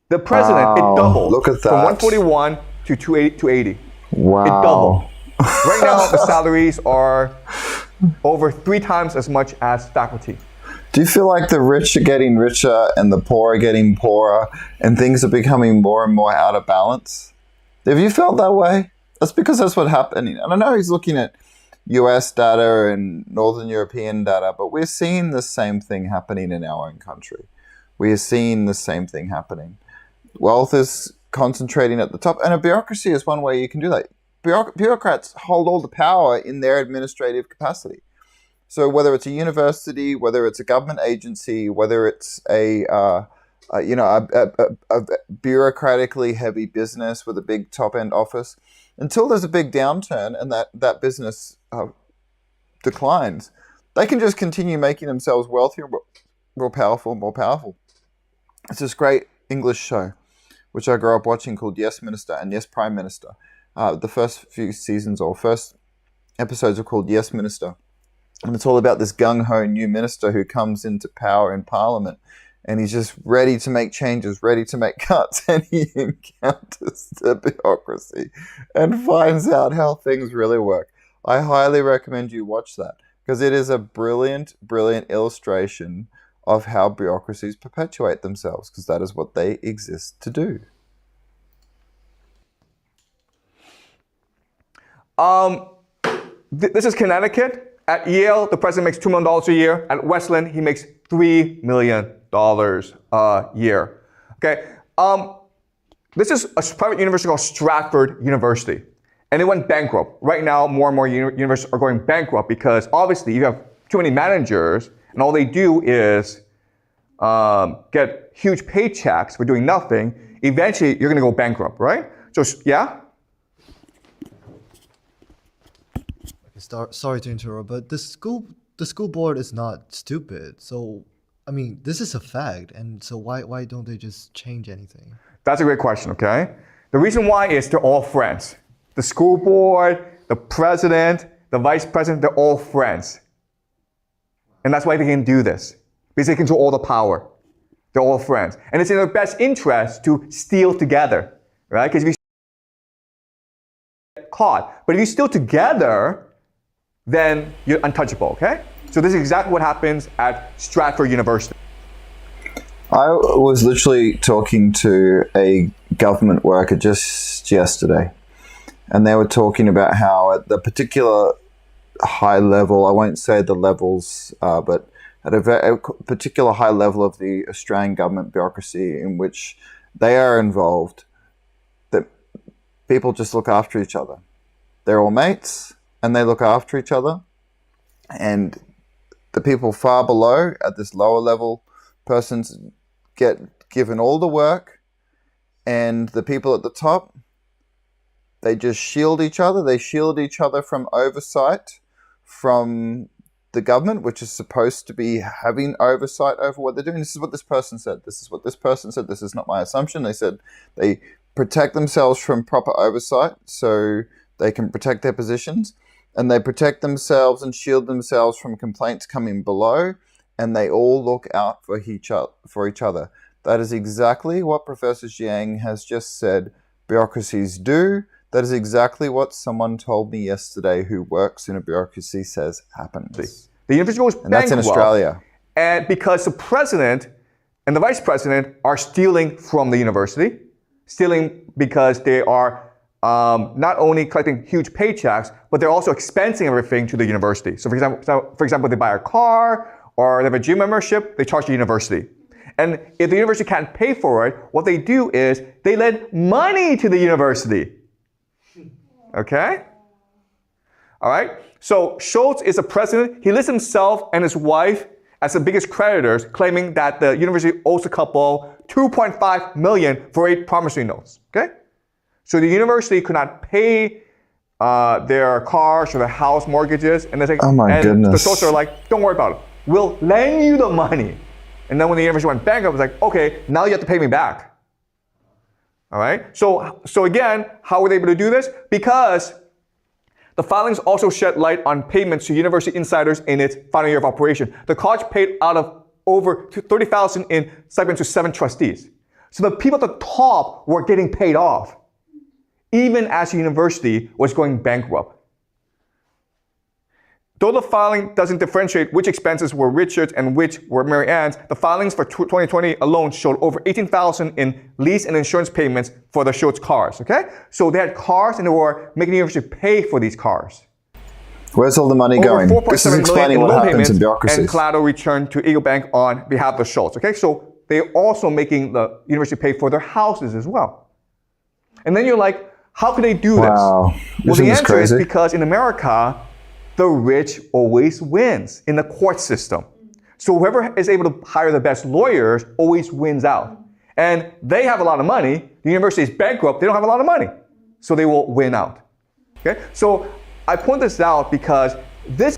The president, it doubled. Look at that. From 141 to 280. Wow. It doubled. Right now, the salaries are over 3 times as much as faculty. Do you feel like the rich are getting richer and the poor are getting poorer and things are becoming more and more out of balance? Have you felt that way? That's because that's what's happening. And I know he's looking at US data and Northern European data, but we're seeing the same thing happening in our own country. We are seeing the same thing happening. Wealth is concentrating at the top, and a bureaucracy is one way you can do that. Bureaucrats hold all the power in their administrative capacity. So whether it's a university, whether it's a government agency, whether it's a bureaucratically heavy business with a big top-end office, until there's a big downturn and that business declines, they can just continue making themselves wealthier, more powerful. It's this great English show, which I grew up watching, called Yes Minister and Yes Prime Minister. The first few seasons or first episodes are called Yes Minister. And it's all about this gung-ho new minister who comes into power in Parliament, and he's just ready to make changes, ready to make cuts, and he encounters the bureaucracy and finds out how things really work. I highly recommend you watch that, because it is a brilliant, brilliant illustration of how bureaucracies perpetuate themselves, because that is what they exist to do. This is Connecticut. At Yale, the president makes $2 million a year. At Wesleyan, he makes $3 million a year. Okay. This is a private university called Stratford University, and it went bankrupt. Right now, more and more universities are going bankrupt because obviously you have too many managers, and all they do is get huge paychecks for doing nothing. Eventually, you're going to go bankrupt, right? So, yeah. Sorry to interrupt, but the school board is not stupid. So, I mean, this is a fact, and so why don't they just change anything? That's a great question, okay? The reason why is they're all friends. The school board, the president, the vice president, they're all friends. And that's why they can do this, because they control all the power. They're all friends. And it's in their best interest to steal together, right? Because if you get caught, but if you steal together, then you're untouchable, okay? So this is exactly what happens at Stratford University. I was literally talking to a government worker just yesterday, and they were talking about how at the particular high level, I won't say the levels, but at a particular high level of the Australian government bureaucracy in which they are involved, that people just look after each other. They're all mates, and they look after each other. And the people far below, at this lower level, persons get given all the work, and the people at the top, they just shield each other. They shield each other from oversight from the government, which is supposed to be having oversight over what they're doing. This is what this person said. This is what this person said. This is not my assumption. They said they protect themselves from proper oversight so they can protect their positions. And they protect themselves and shield themselves from complaints coming below, and they all look out for each other. That is exactly what Professor Jiang has just said bureaucracies do. That is exactly what someone told me yesterday who works in a bureaucracy says happens. The university goes bankrupt. And that's in Australia. And because the president and the vice president are stealing from the university, stealing because they are not only collecting huge paychecks, but they're also expensing everything to the university. So for example, they buy a car or they have a gym membership, they charge the university. And if the university can't pay for it, what they do is they lend money to the university. Okay? All right? So Schultz is the president. He lists himself and his wife as the biggest creditors, claiming that the university owes the couple $2.5 million for 8 promissory notes. Okay? So the university could not pay their cars or their house mortgages, and they say, Oh my goodness. the Schultz are like, don't worry about it. We'll lend you the money. And then when the university went bankrupt, it was like, okay, now you have to pay me back. All right? So again, how were they able to do this? Because the filings also shed light on payments to university insiders in its final year of operation. The college paid out of over $30,000 in stipends to 7 trustees. So the people at the top were getting paid off, even as the university was going bankrupt. Though the filing doesn't differentiate which expenses were Richard's and which were Mary Ann's, the filings for 2020 alone showed over $18,000 in lease and insurance payments for the Schultz cars, okay? So they had cars and they were making the university pay for these cars. Where's all the money Over going? $4.7 This is million explaining in what loan happens payments in bureaucracies. and collateral returned to Eagle Bank on behalf of the Schultz, okay? So they're also making the university pay for their houses as well. And then you're like, how can they do this? Wow. Well, Isn't the this answer is crazy? because in America, the rich always wins in the court system. So whoever is able to hire the best lawyers always wins out. And they have a lot of money. The university is bankrupt. They don't have a lot of money. So they will win out. Okay? So I point this out because this...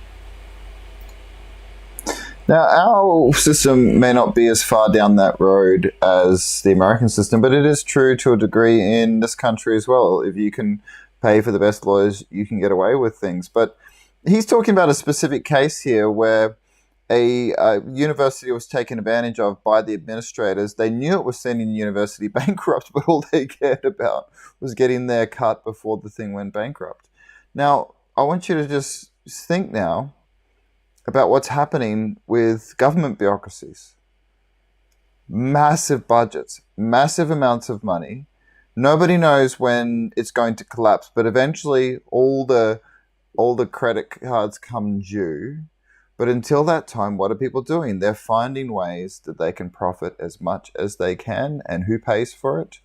Now, our system may not be as far down that road as the American system, but it is true to a degree in this country as well. If you can pay for the best lawyers, you can get away with things. But he's talking about a specific case here where a university was taken advantage of by the administrators. They knew it was sending the university bankrupt, but all they cared about was getting their cut before the thing went bankrupt. Now, I want you to just think now about what's happening with government bureaucracies. Massive budgets, massive amounts of money. Nobody knows when it's going to collapse, but eventually all the credit cards come due. But until that time, what are people doing? They're finding ways that they can profit as much as they can. And who pays for it?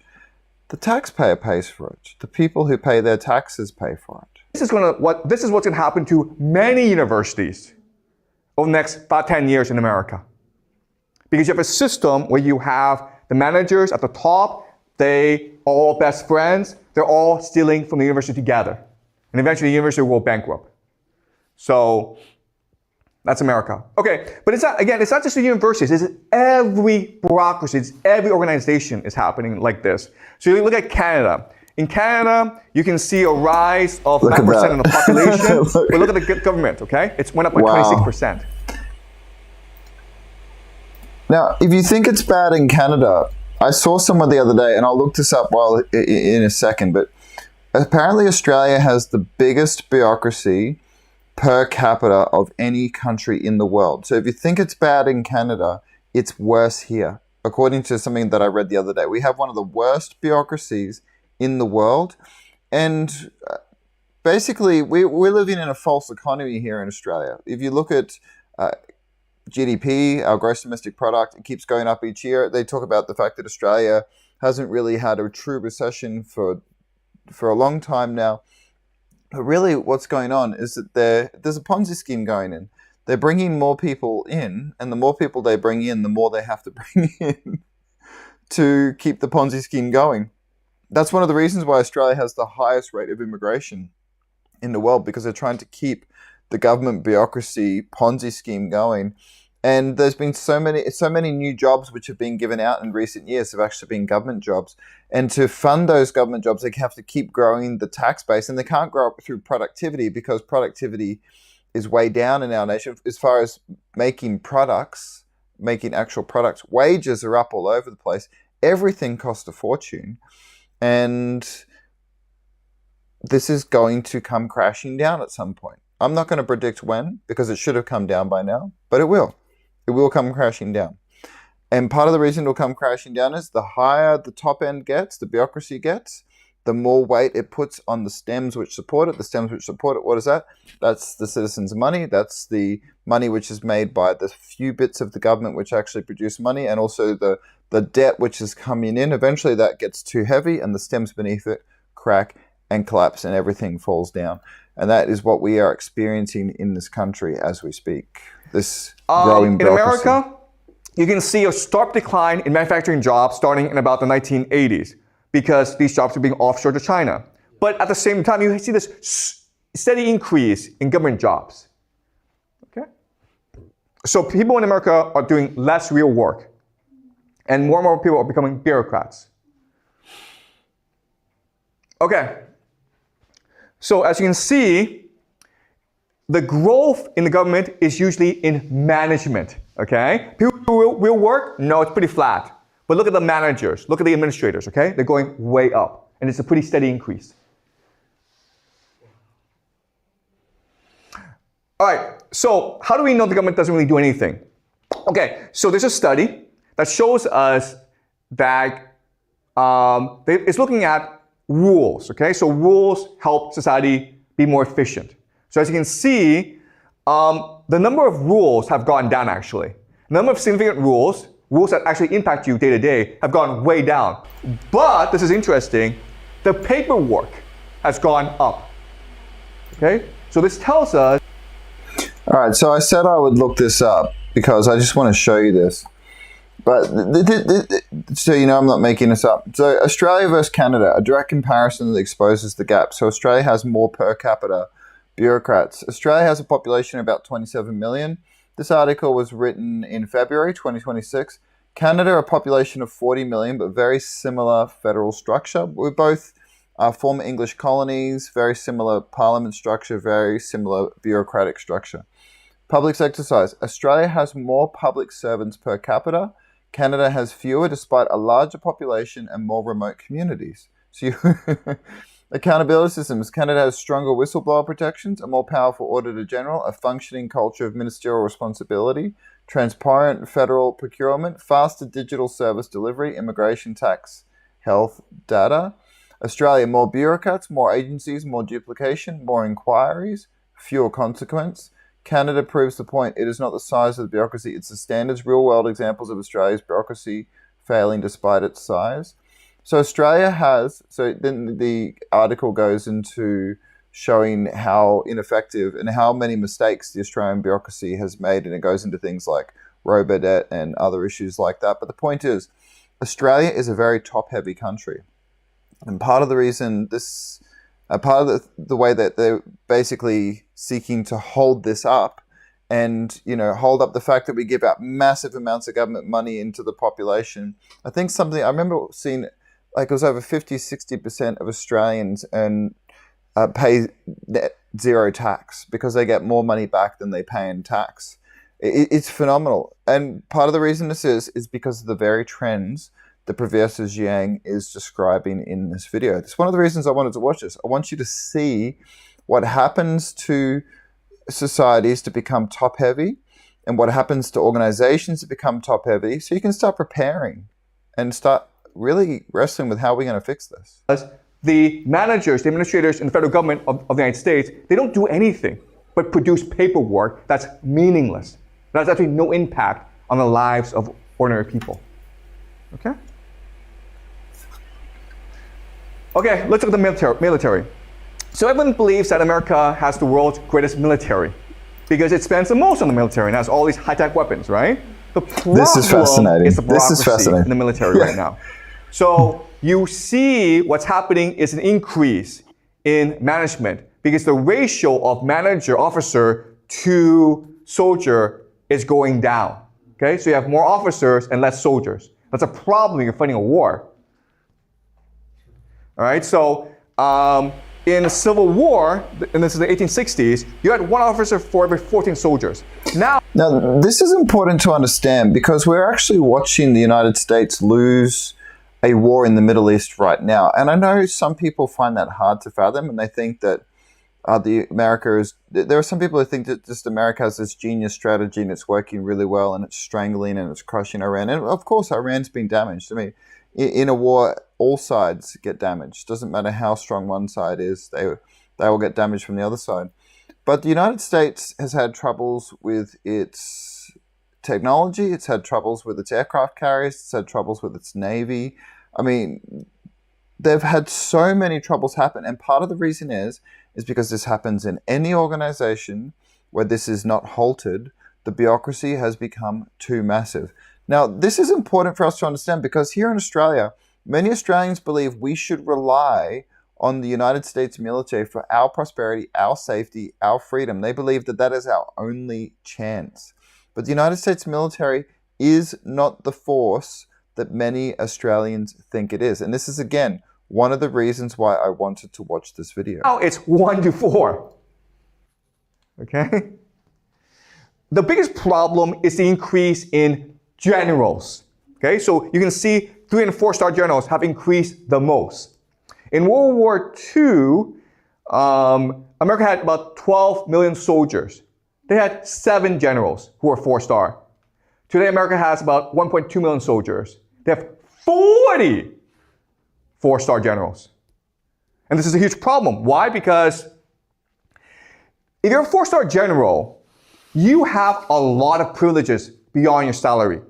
The taxpayer pays for it. The people who pay their taxes pay for it. This is what's going to happen to many universities over the next 5-10 years in America. Because you have a system where you have the managers at the top, they are all best friends, they're all stealing from the university together. And eventually the university will go bankrupt. So that's America. Okay, but it's not just the universities, it's every bureaucracy, it's every organization is happening like this. So you look at Canada. In Canada, you can see a rise of 9% in the population. But look at the government, okay? It's went up by 26%. Now, if you think it's bad in Canada, I saw someone the other day, and I'll look this up in a second, but apparently Australia has the biggest bureaucracy per capita of any country in the world. So if you think it's bad in Canada, it's worse here. According to something that I read the other day, we have one of the worst bureaucracies in the world. And basically, we're living in a false economy here in Australia. If you look at GDP, our gross domestic product, it keeps going up each year. They talk about the fact that Australia hasn't really had a true recession for a long time now. But really what's going on is that there's a Ponzi scheme going in. They're bringing more people in, and the more people they bring in, the more they have to bring in to keep the Ponzi scheme going. That's one of the reasons why Australia has the highest rate of immigration in the world, because they're trying to keep the government bureaucracy Ponzi scheme going. And there's been so many new jobs which have been given out in recent years have actually been government jobs. And to fund those government jobs, they have to keep growing the tax base, and they can't grow up through productivity because productivity is way down in our nation. As far as making actual products, wages are up all over the place. Everything costs a fortune. And this is going to come crashing down at some point. I'm not going to predict when, because it should have come down by now, but it will. It will come crashing down. And part of the reason it will come crashing down is the higher the top end gets, the bureaucracy gets, the more weight it puts on the stems which support it. The stems which support it, what is that? That's the citizens' money. That's the money which is made by the few bits of the government which actually produce money, and also the debt which is coming in. Eventually that gets too heavy and the stems beneath it crack and collapse and everything falls down. And that is what we are experiencing in this country as we speak. This growing in bureaucracy. America, you can see a sharp decline in manufacturing jobs starting in about the 1980s because these jobs are being offshored to China. But at the same time, you see this steady increase in government jobs. Okay? So people in America are doing less real work, and more people are becoming bureaucrats. Okay. So as you can see, the growth in the government is usually in management, okay? People who will work, no, it's pretty flat. But look at the managers, look at the administrators, okay? They're going way up, and it's a pretty steady increase. All right, so how do we know the government doesn't really do anything? Okay, so there's a study that shows us that it's looking at rules, okay? So rules help society be more efficient. So as you can see, the number of rules have gone down actually. The number of significant rules that actually impact you day to day have gone way down. But, this is interesting, the paperwork has gone up, okay? So this tells us... All right, so I said I would look this up because I just want to show you this. But so you know I'm not making this up. So Australia versus Canada, a direct comparison that exposes the gap. So Australia has more per capita bureaucrats. Australia has a population of about 27 million. This article was written in February 2026. Canada, a population of 40 million, but very similar federal structure. We're both former English colonies, very similar parliament structure, very similar bureaucratic structure. Public sector size. Australia has more public servants per capita. Canada has fewer despite a larger population and more remote communities. So accountability systems. Canada has stronger whistleblower protections, a more powerful Auditor General, a functioning culture of ministerial responsibility, transparent federal procurement, faster digital service delivery, immigration, tax, health, data. Australia, more bureaucrats, more agencies, more duplication, more inquiries, fewer consequence. Canada proves the point. It is not the size of the bureaucracy, it's the standards, real-world examples of Australia's bureaucracy failing despite its size. So Australia has, so then the article goes into showing how ineffective and how many mistakes the Australian bureaucracy has made, and it goes into things like robo-debt and other issues like that. But the point is, Australia is a very top-heavy country. And part of the reason this... part of the way that they're basically seeking to hold this up and, you know, hold up the fact that we give out massive amounts of government money into the population. I think something, I remember seeing, like it was over 50-60% of Australians pay net zero tax because they get more money back than they pay in tax. It's phenomenal. And part of the reason this is because of the very trends that Professor Jiang is describing in this video. It's one of the reasons I wanted to watch this. I want you to see what happens to societies to become top-heavy and what happens to organizations to become top-heavy, so you can start preparing and start really wrestling with how we're going to fix this. The managers, the administrators in the federal government of the United States, they don't do anything but produce paperwork that's meaningless. That has actually no impact on the lives of ordinary people. Okay? Okay, let's look at the military. So everyone believes that America has the world's greatest military because it spends the most on the military and has all these high-tech weapons, right? The problem This is fascinating. is the bureaucracy in the military right now. So you see what's happening is an increase in management because the ratio of manager, officer to soldier is going down. Okay, so you have more officers and less soldiers. That's a problem when you're fighting a war. All right, so in the Civil War, and this is the 1860s, you had one officer for every 14 soldiers. Now, this is important to understand because we're actually watching the United States lose a war in the Middle East right now. And I know some people find that hard to fathom, and they think that there are some people who think that just America has this genius strategy and it's working really well and it's strangling and it's crushing Iran. And of course, Iran's been damaged. I mean, in a war, all sides get damaged. Doesn't matter how strong one side is, they will get damaged from the other side. But the United States has had troubles with its technology. It's had troubles with its aircraft carriers. It's had troubles with its Navy. I mean, they've had so many troubles happen. And part of the reason is because this happens in any organization where this is not halted. The bureaucracy has become too massive. Now, this is important for us to understand because here in Australia, many Australians believe we should rely on the United States military for our prosperity, our safety, our freedom. They believe that that is our only chance. But the United States military is not the force that many Australians think it is. And this is, again, one of the reasons why I wanted to watch this video. Now it's 1-4. Okay? The biggest problem is the increase in generals. Okay, so you can see 3- and 4-star generals have increased the most. In World War II, America had about 12 million soldiers. They had 7 generals who were 4-star. Today, America has about 1.2 million soldiers. They have 40 4-star generals. And this is a huge problem. Why? Because if you're a 4-star general, you have a lot of privileges beyond your salary.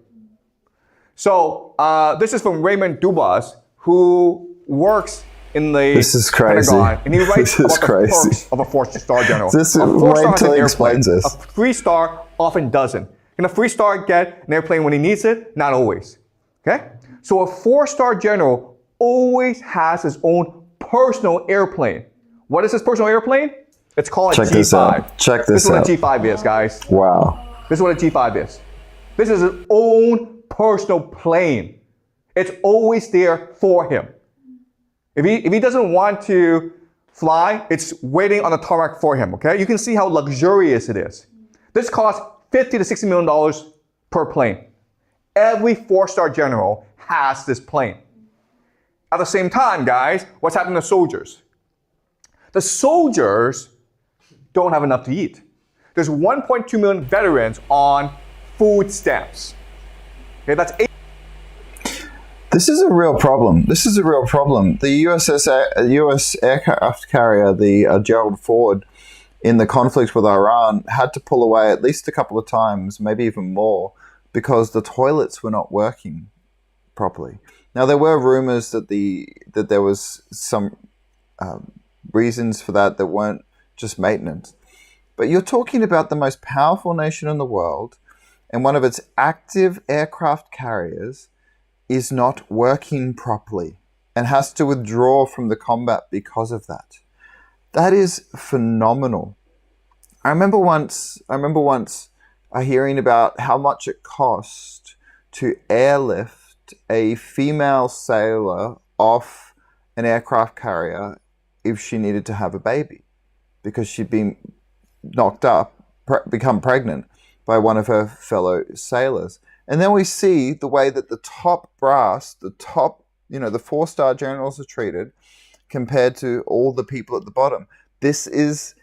So this is from Raymond Dubas, who works in the Pentagon, and he writes about the perks of a 4-star general. This a 4-star has an airplane. Explains this. A 3-star often doesn't. Can a 3-star get an airplane when he needs it? Not always. Okay? So a 4-star general always has his own personal airplane. What is his personal airplane? It's called a G5. This out. Check this out. This is what a G5 is, guys. Wow. This is what a G5 is. This is his own personal plane. It's always there for him. If he doesn't want to fly, it's waiting on the tarmac for him, okay? You can see how luxurious it is. This costs $50 to $60 million per plane. Every 4-star general has this plane. At the same time, guys, what's happening to soldiers? The soldiers don't have enough to eat. There's 1.2 million veterans on food stamps. Okay, that's 8. This is a real problem. This is a real problem. The U.S. aircraft carrier, the Gerald Ford, in the conflict with Iran, had to pull away at least a couple of times, maybe even more, because the toilets were not working properly. Now, there were rumors that there was some reasons for that weren't just maintenance. But you're talking about the most powerful nation in the world, and one of its active aircraft carriers is not working properly and has to withdraw from the combat because of that. That is phenomenal. I remember once hearing about how much it cost to airlift a female sailor off an aircraft carrier if she needed to have a baby because she'd been knocked up, become pregnant by one of her fellow sailors. And then we see the way that the top brass, the 4-star generals are treated compared to all the people at the bottom. This is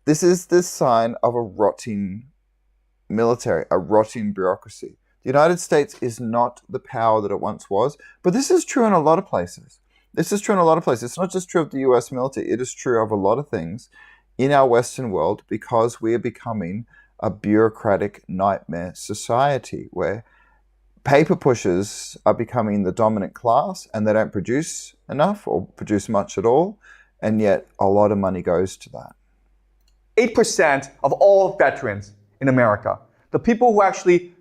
the sign of a rotting military, a rotting bureaucracy. The United States is not the power that it once was, but this is true in a lot of places. This is true in a lot of places. It's not just true of the US military. It is true of a lot of things in our Western world because we are becoming a bureaucratic nightmare society where paper pushers are becoming the dominant class and they don't produce enough or produce much at all, and yet a lot of money goes to that. 8% of all veterans in America, the people who actually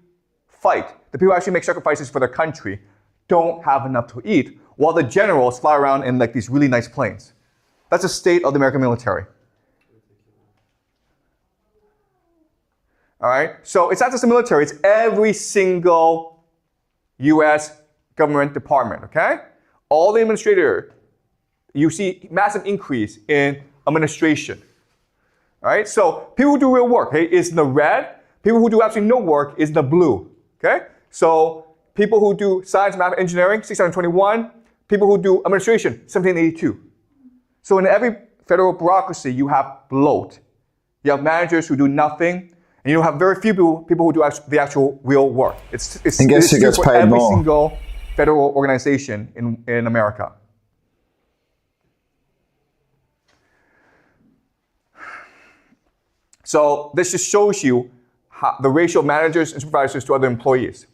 fight, the people who actually make sacrifices for their country, don't have enough to eat, while the generals fly around in like these really nice planes. That's the state of the American military. All right, so it's not just the military, it's every single US government department, okay? All the administrators, you see massive increase in administration. All right, so people who do real work, okay, is in the red. People who do absolutely no work is in the blue, okay? So people who do science, math, engineering, 621. People who do administration, 1782. So in every federal bureaucracy, you have bloat. You have managers who do nothing, and you have very few people who do the actual real work. It's and guess who gets for paid every more? single federal organization in America. So this just shows you the ratio of managers and supervisors to other employees.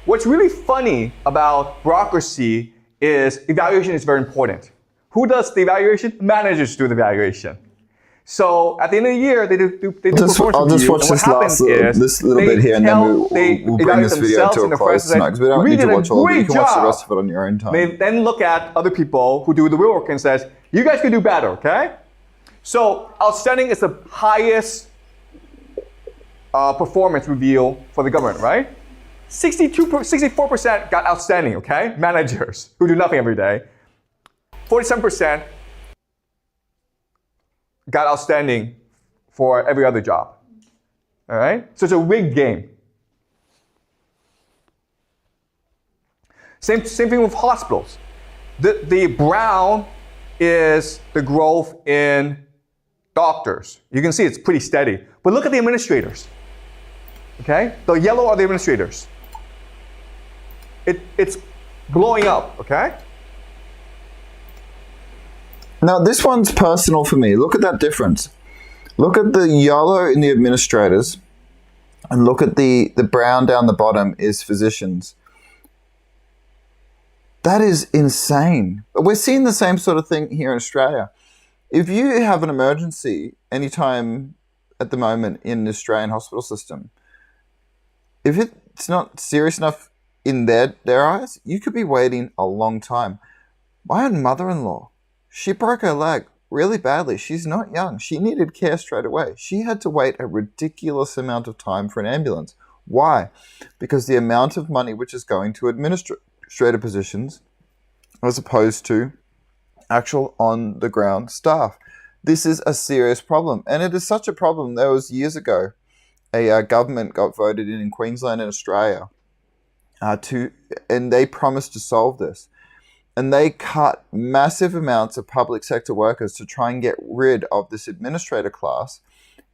What's really funny about bureaucracy is evaluation is very important. Who does the evaluation? Managers do the evaluation. So at the end of the year, they do performance I'll just review, watch and what this happens this little bit here, and then we'll bring this video to a close tonight, because we don't need to watch all of it. You can watch the rest of it on your own time. They then look at other people who do the real work and says, you guys can do better, okay? So outstanding is the highest performance review for the government, right? 64% got outstanding, okay? Managers who do nothing every day. 47% got outstanding for every other job. All right? So it's a rigged game. Same thing with hospitals. The brown is the growth in doctors. You can see it's pretty steady. But look at the administrators. Okay? The yellow are the administrators. It's blowing up, okay? Now, this one's personal for me. Look at that difference. Look at the yellow in the administrators, and look at the brown down the bottom is physicians. That is insane. We're seeing the same sort of thing here in Australia. If you have an emergency anytime at the moment in the Australian hospital system, if it's not serious enough in their eyes, you could be waiting a long time. My own mother-in-law, she broke her leg really badly. She's not young. She needed care straight away. She had to wait a ridiculous amount of time for an ambulance. Why? Because the amount of money which is going to administrator positions as opposed to actual on-the-ground staff. This is a serious problem. And it is such a problem. There was years ago, a government got voted in Queensland and Australia and they promised to solve this. And they cut massive amounts of public sector workers to try and get rid of this administrator class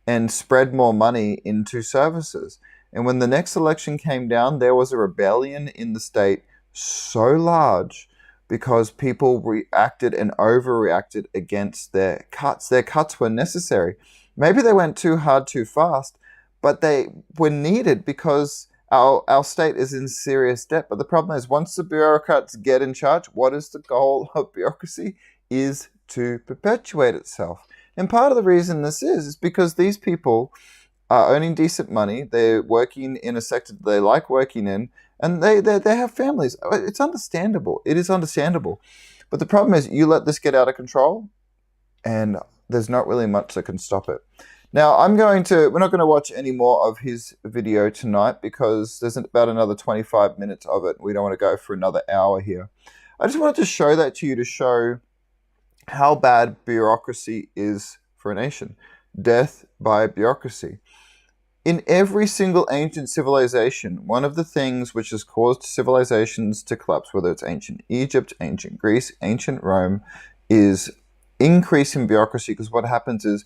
and spread more money into services. And when the next election came down, there was a rebellion in the state so large because people reacted and overreacted against their cuts. Their cuts were necessary. Maybe they went too hard too fast, but they were needed because our state is in serious debt. But the problem is, once the bureaucrats get in charge, what is the goal of bureaucracy? Is to perpetuate itself. And part of the reason this is because these people are earning decent money, they're working in a sector that they like working in, and they have families. It's understandable. It is understandable. But the problem is, you let this get out of control, and there's not really much that can stop it. Now, we're not going to watch any more of his video tonight because there's about another 25 minutes of it. We don't want to go for another hour here. I just wanted to show that to you to show how bad bureaucracy is for a nation. Death by bureaucracy. In every single ancient civilization, one of the things which has caused civilizations to collapse, whether it's ancient Egypt, ancient Greece, ancient Rome, is increase in bureaucracy, because what happens is,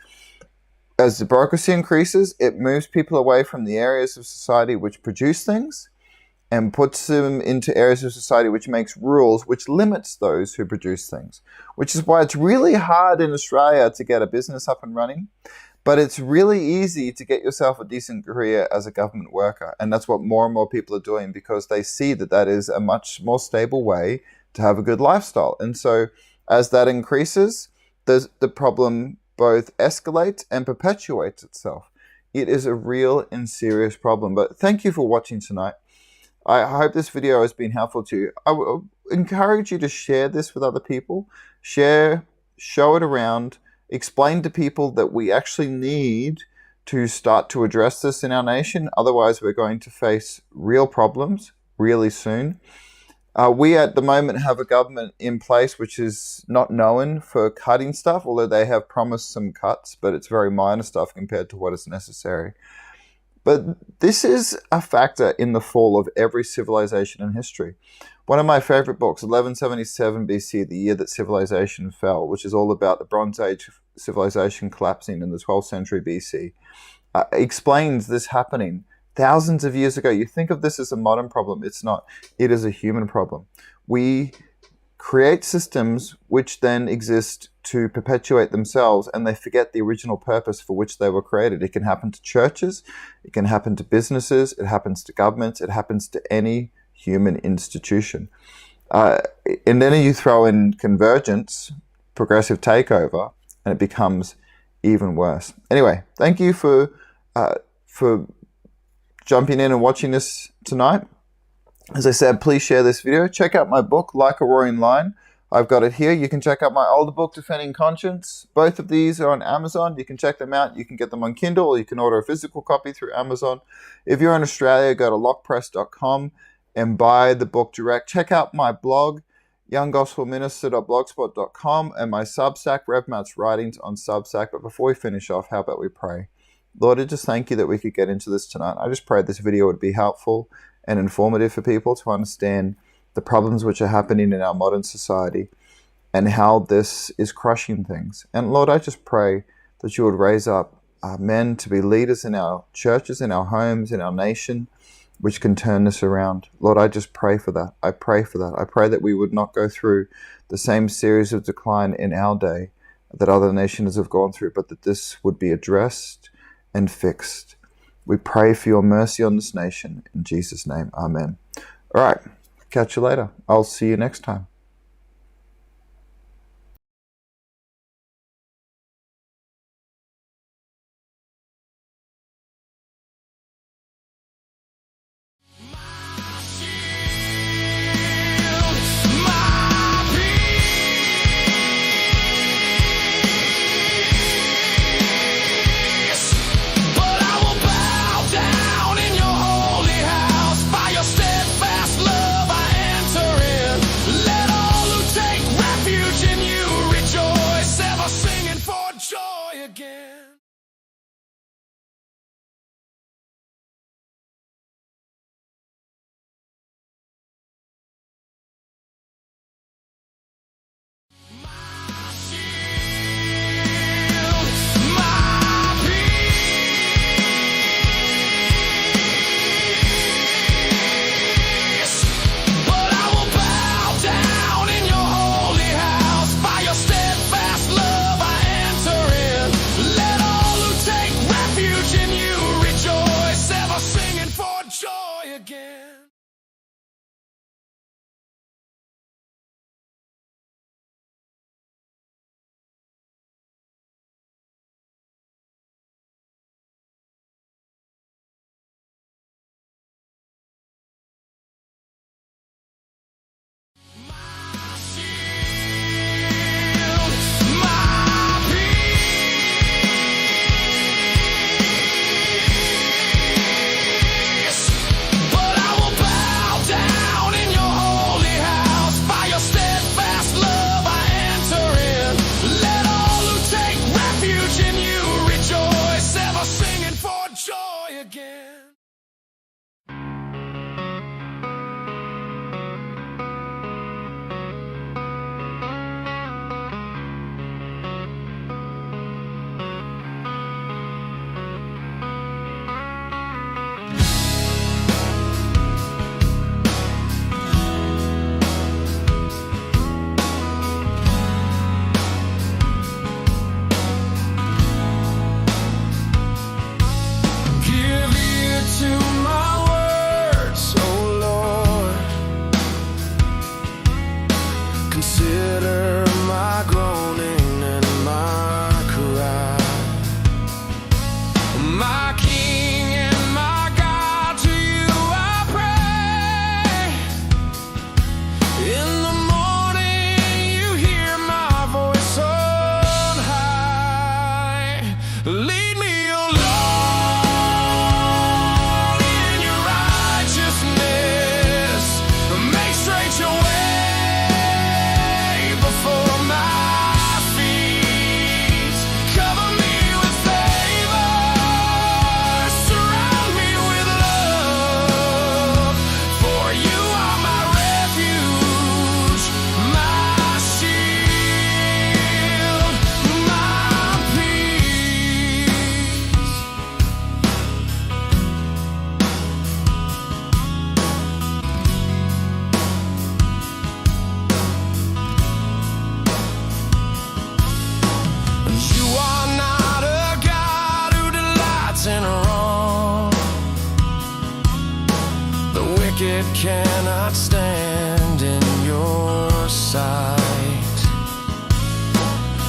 as the bureaucracy increases, it moves people away from the areas of society which produce things and puts them into areas of society which makes rules which limits those who produce things. Which is why it's really hard in Australia to get a business up and running, but it's really easy to get yourself a decent career as a government worker. And that's what more and more people are doing, because they see that that is a much more stable way to have a good lifestyle. And so as that increases, the problem both escalates and perpetuates itself. It is a real and serious problem. But thank you for watching tonight. I hope this video has been helpful to you. I will encourage you to share this with other people. Share, show it around, explain to people that we actually need to start to address this in our nation. Otherwise, we're going to face real problems really soon. We at the moment have a government in place which is not known for cutting stuff, although they have promised some cuts, but it's very minor stuff compared to what is necessary. But this is a factor in the fall of every civilization in history. One of my favorite books, 1177 BC, the year that civilization fell, which is all about the Bronze Age civilization collapsing in the 12th century BC, explains this happening thousands of years ago. You think of this as a modern problem. It's not. It is a human problem. We create systems which then exist to perpetuate themselves, and they forget the original purpose for which they were created. It can happen to churches, it can happen to businesses, it happens to governments, it happens to any human institution. And then you throw in convergence, progressive takeover, and it becomes even worse. Anyway, thank you for jumping in and watching this tonight. As I said, please share this video. Check out my book, Like a Roaring Lion. I've got it here. You can check out my older book, Defending Conscience. Both of these are on Amazon. You can check them out. You can get them on Kindle, or you can order a physical copy through Amazon. If you're in Australia, go to lockpress.com and buy the book direct. Check out my blog, younggospelminister.blogspot.com, and my Substack, Rev Matt's Writings on Substack. But before we finish off, how about we pray? Lord, I just thank you that we could get into this tonight. I just pray this video would be helpful and informative for people to understand the problems which are happening in our modern society and how this is crushing things. And Lord, I just pray that you would raise up men to be leaders in our churches, in our homes, in our nation, which can turn this around. Lord, I just pray for that. I pray for that. I pray that we would not go through the same series of decline in our day that other nations have gone through, but that this would be addressed and fixed. We pray for your mercy on this nation. In Jesus' name, amen. All right. Catch you later. I'll see you next time. cannot stand in your sight.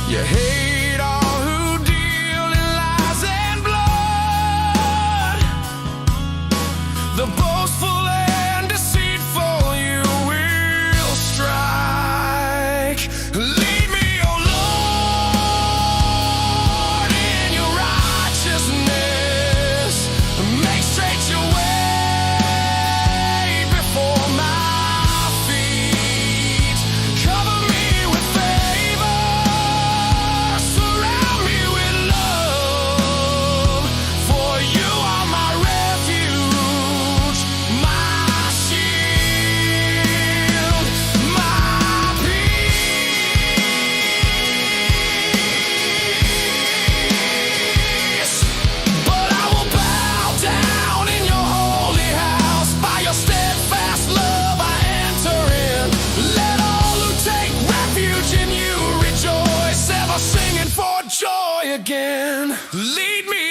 You hate all who deal in lies and blood. The boastful and deceitful you will strike. Lead me, O Lord, in your righteousness. Make straight your way before my feet. Cover me with favor, surround me with love. For you are my refuge, my shield, my peace. But I will bow down in your holy house. By your steadfast love I enter in. Let all who take refuge in you rejoice, ever singing for joy again. Lead me,